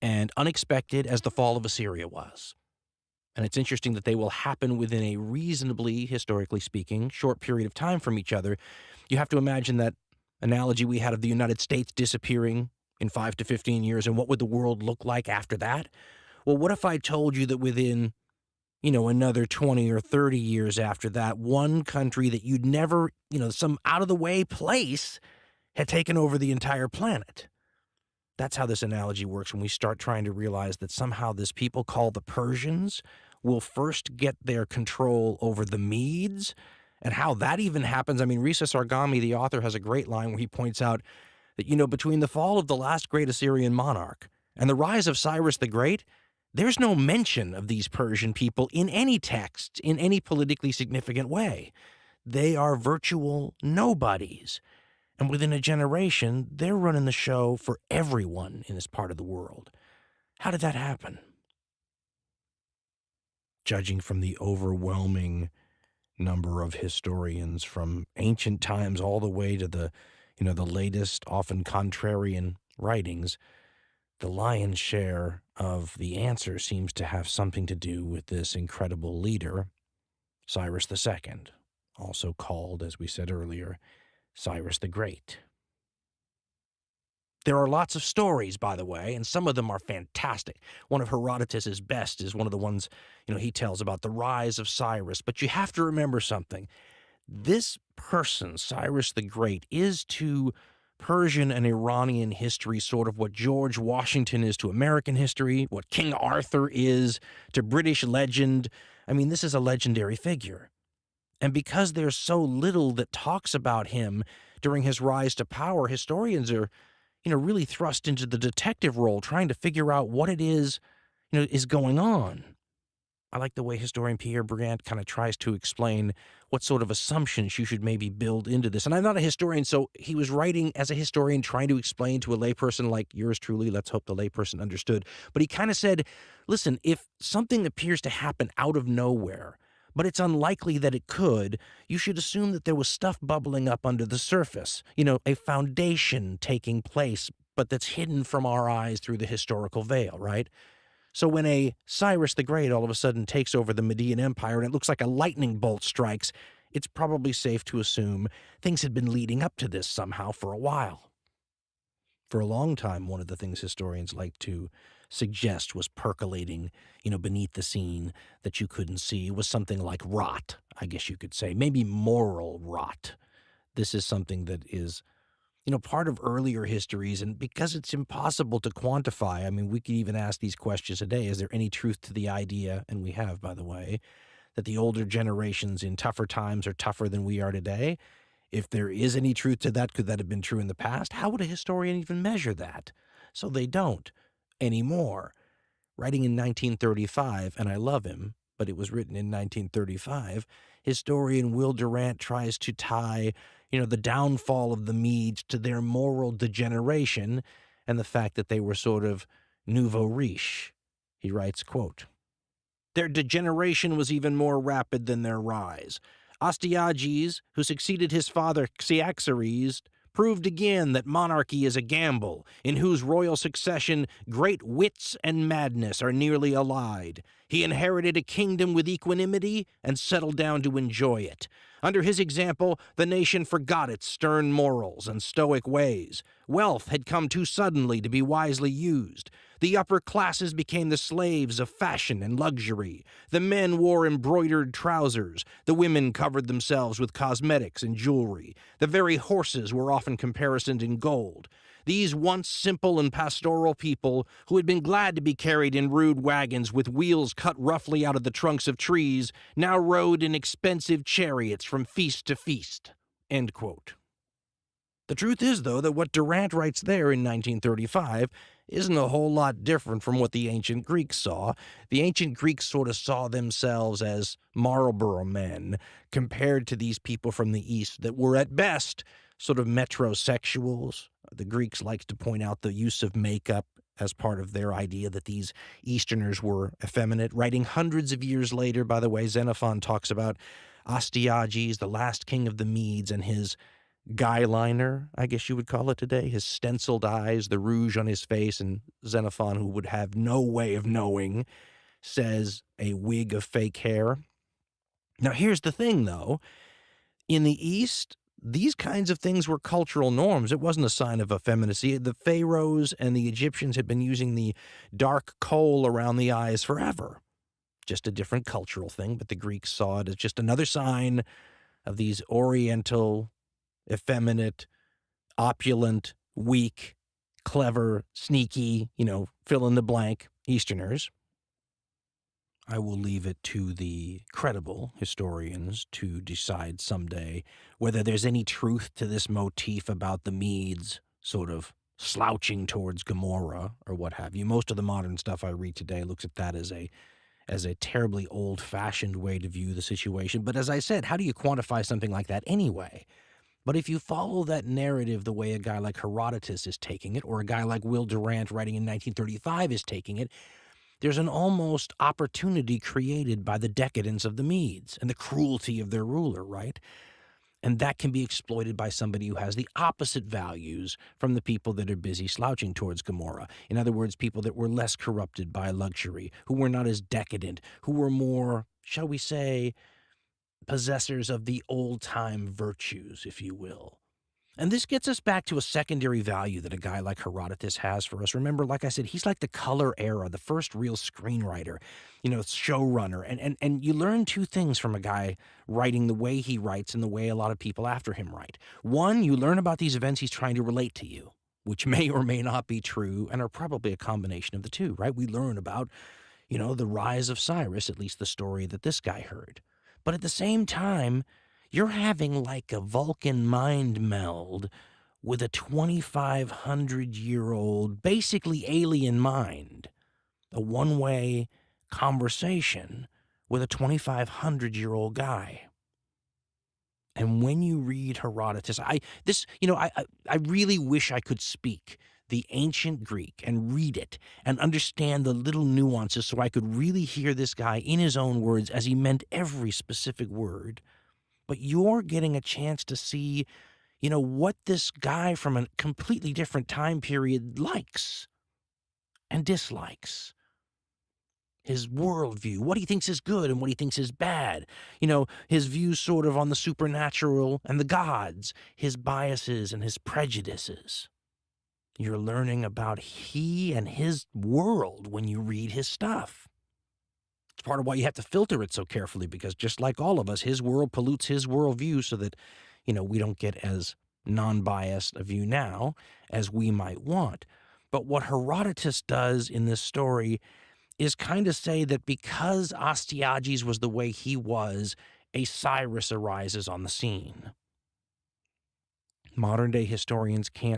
and unexpected as the fall of Assyria was. And it's interesting that they will happen within a reasonably, historically speaking, short period of time from each other. You have to imagine that analogy we had of the United States disappearing in 5 to 15 years, and what would the world look like after that? Well, what if I told you that within, another 20 or 30 years after that, one country that you'd never, some out-of-the-way place had taken over the entire planet? That's how this analogy works when we start trying to realize that somehow this people called the Persians will first get their control over the Medes, and how that even happens. Risa Sargami, the author, has a great line where he points out that, between the fall of the last great Assyrian monarch and the rise of Cyrus the Great, there's no mention of these Persian people in any text, in any politically significant way. They are virtual nobodies. And within a generation, they're running the show for everyone in this part of the world. How did that happen? Judging from the overwhelming number of historians from ancient times all the way to the latest, often contrarian writings, the lion's share of the answer seems to have something to do with this incredible leader, Cyrus II, also called, as we said earlier, Cyrus the Great. There are lots of stories, by the way, and some of them are fantastic. One of Herodotus's best is one of the ones, he tells about the rise of Cyrus. But you have to remember something. This person, Cyrus the Great, is to Persian and Iranian history sort of what George Washington is to American history, what King Arthur is to British legend. This is a legendary figure. And because there's so little that talks about him during his rise to power, historians are, really thrust into the detective role, trying to figure out what it is, is going on. I like the way historian Pierre Briand kind of tries to explain what sort of assumptions you should maybe build into this. And I'm not a historian, so he was writing as a historian trying to explain to a layperson like yours truly. Let's hope the layperson understood. But he kind of said, listen, if something appears to happen out of nowhere, but it's unlikely that it could, you should assume that there was stuff bubbling up under the surface, a foundation taking place but that's hidden from our eyes through the historical veil, right? So when a Cyrus the Great all of a sudden takes over the Medean Empire and it looks like a lightning bolt strikes, it's probably safe to assume things had been leading up to this somehow for a while. For a long time, one of the things historians like to suggest was percolating, beneath the scene that you couldn't see was something like rot, I guess you could say, maybe moral rot. This is something that is part of earlier histories, and because it's impossible to quantify, I mean, we could even ask these questions today. Is there any truth to the idea, and we have, by the way, that the older generations in tougher times are tougher than we are today? If there is any truth to that, could that have been true in the past? How would a historian even measure that? So they don't anymore. Writing in 1935, and I love him, but it was written in 1935, historian Will Durant tries to tie the downfall of the Medes to their moral degeneration and the fact that they were sort of nouveau riche. He writes, quote, "Their degeneration was even more rapid than their rise. Astyages, who succeeded his father Cyaxares, proved again that monarchy is a gamble, in whose royal succession great wits and madness are nearly allied. He inherited a kingdom with equanimity and settled down to enjoy it. Under his example, the nation forgot its stern morals and stoic ways. Wealth had come too suddenly to be wisely used. The upper classes became the slaves of fashion and luxury. The men wore embroidered trousers. The women covered themselves with cosmetics and jewelry. The very horses were often caparisoned in gold. These once simple and pastoral people, who had been glad to be carried in rude wagons with wheels cut roughly out of the trunks of trees, now rode in expensive chariots from feast to feast." End quote. The truth is, though, that what Durant writes there in 1935 isn't a whole lot different from what the ancient Greeks saw. The ancient Greeks sort of saw themselves as Marlborough men compared to these people from the East that were at best sort of metrosexuals. The Greeks liked to point out the use of makeup as part of their idea that these Easterners were effeminate. Writing hundreds of years later, by the way, Xenophon talks about Astyages, the last king of the Medes, and his guy liner, I guess you would call it today, his stenciled eyes, the rouge on his face, and Xenophon, who would have no way of knowing, says a wig of fake hair. Now, here's the thing, though. In the East, these kinds of things were cultural norms. It wasn't a sign of effeminacy. The pharaohs and the Egyptians had been using the dark kohl around the eyes forever. Just a different cultural thing, but the Greeks saw it as just another sign of these oriental, effeminate, opulent, weak, clever, sneaky, fill in the blank Easterners. I will leave it to the credible historians to decide someday whether there's any truth to this motif about the Medes sort of slouching towards Gomorrah or what have you. Most of the modern stuff I read today looks at that as a terribly old-fashioned way to view the situation. But as I said, how do you quantify something like that anyway? But if you follow that narrative the way a guy like Herodotus is taking it, or a guy like Will Durant writing in 1935 is taking it, there's an almost opportunity created by the decadence of the Medes and the cruelty of their ruler, right? And that can be exploited by somebody who has the opposite values from the people that are busy slouching towards Gomorrah. In other words, people that were less corrupted by luxury, who were not as decadent, who were more, shall we say, possessors of the old-time virtues, if you will. And this gets us back to a secondary value that a guy like Herodotus has for us. Remember, like I said, he's like the color era, the first real screenwriter, showrunner. And you learn two things from a guy writing the way he writes and the way a lot of people after him write. One, you learn about these events he's trying to relate to you, which may or may not be true and are probably a combination of the two, right? We learn about, the rise of Cyrus, at least the story that this guy heard. But at the same time, you're having like a Vulcan mind meld with a 2,500-year-old, basically alien mind, a one-way conversation with a 2,500-year-old guy. And when you read Herodotus, I really wish I could speak the ancient Greek and read it and understand the little nuances so I could really hear this guy in his own words as he meant every specific word. But you're getting a chance to see, what this guy from a completely different time period likes and dislikes. His worldview, what he thinks is good and what he thinks is bad. His views sort of on the supernatural and the gods, his biases and his prejudices. You're learning about he and his world when you read his stuff. It's part of why you have to filter it so carefully, because just like all of us, his world pollutes his worldview so that, we don't get as non-biased a view now as we might want. But what Herodotus does in this story is kind of say that because Astyages was the way he was, a Cyrus arises on the scene. Modern-day historians can't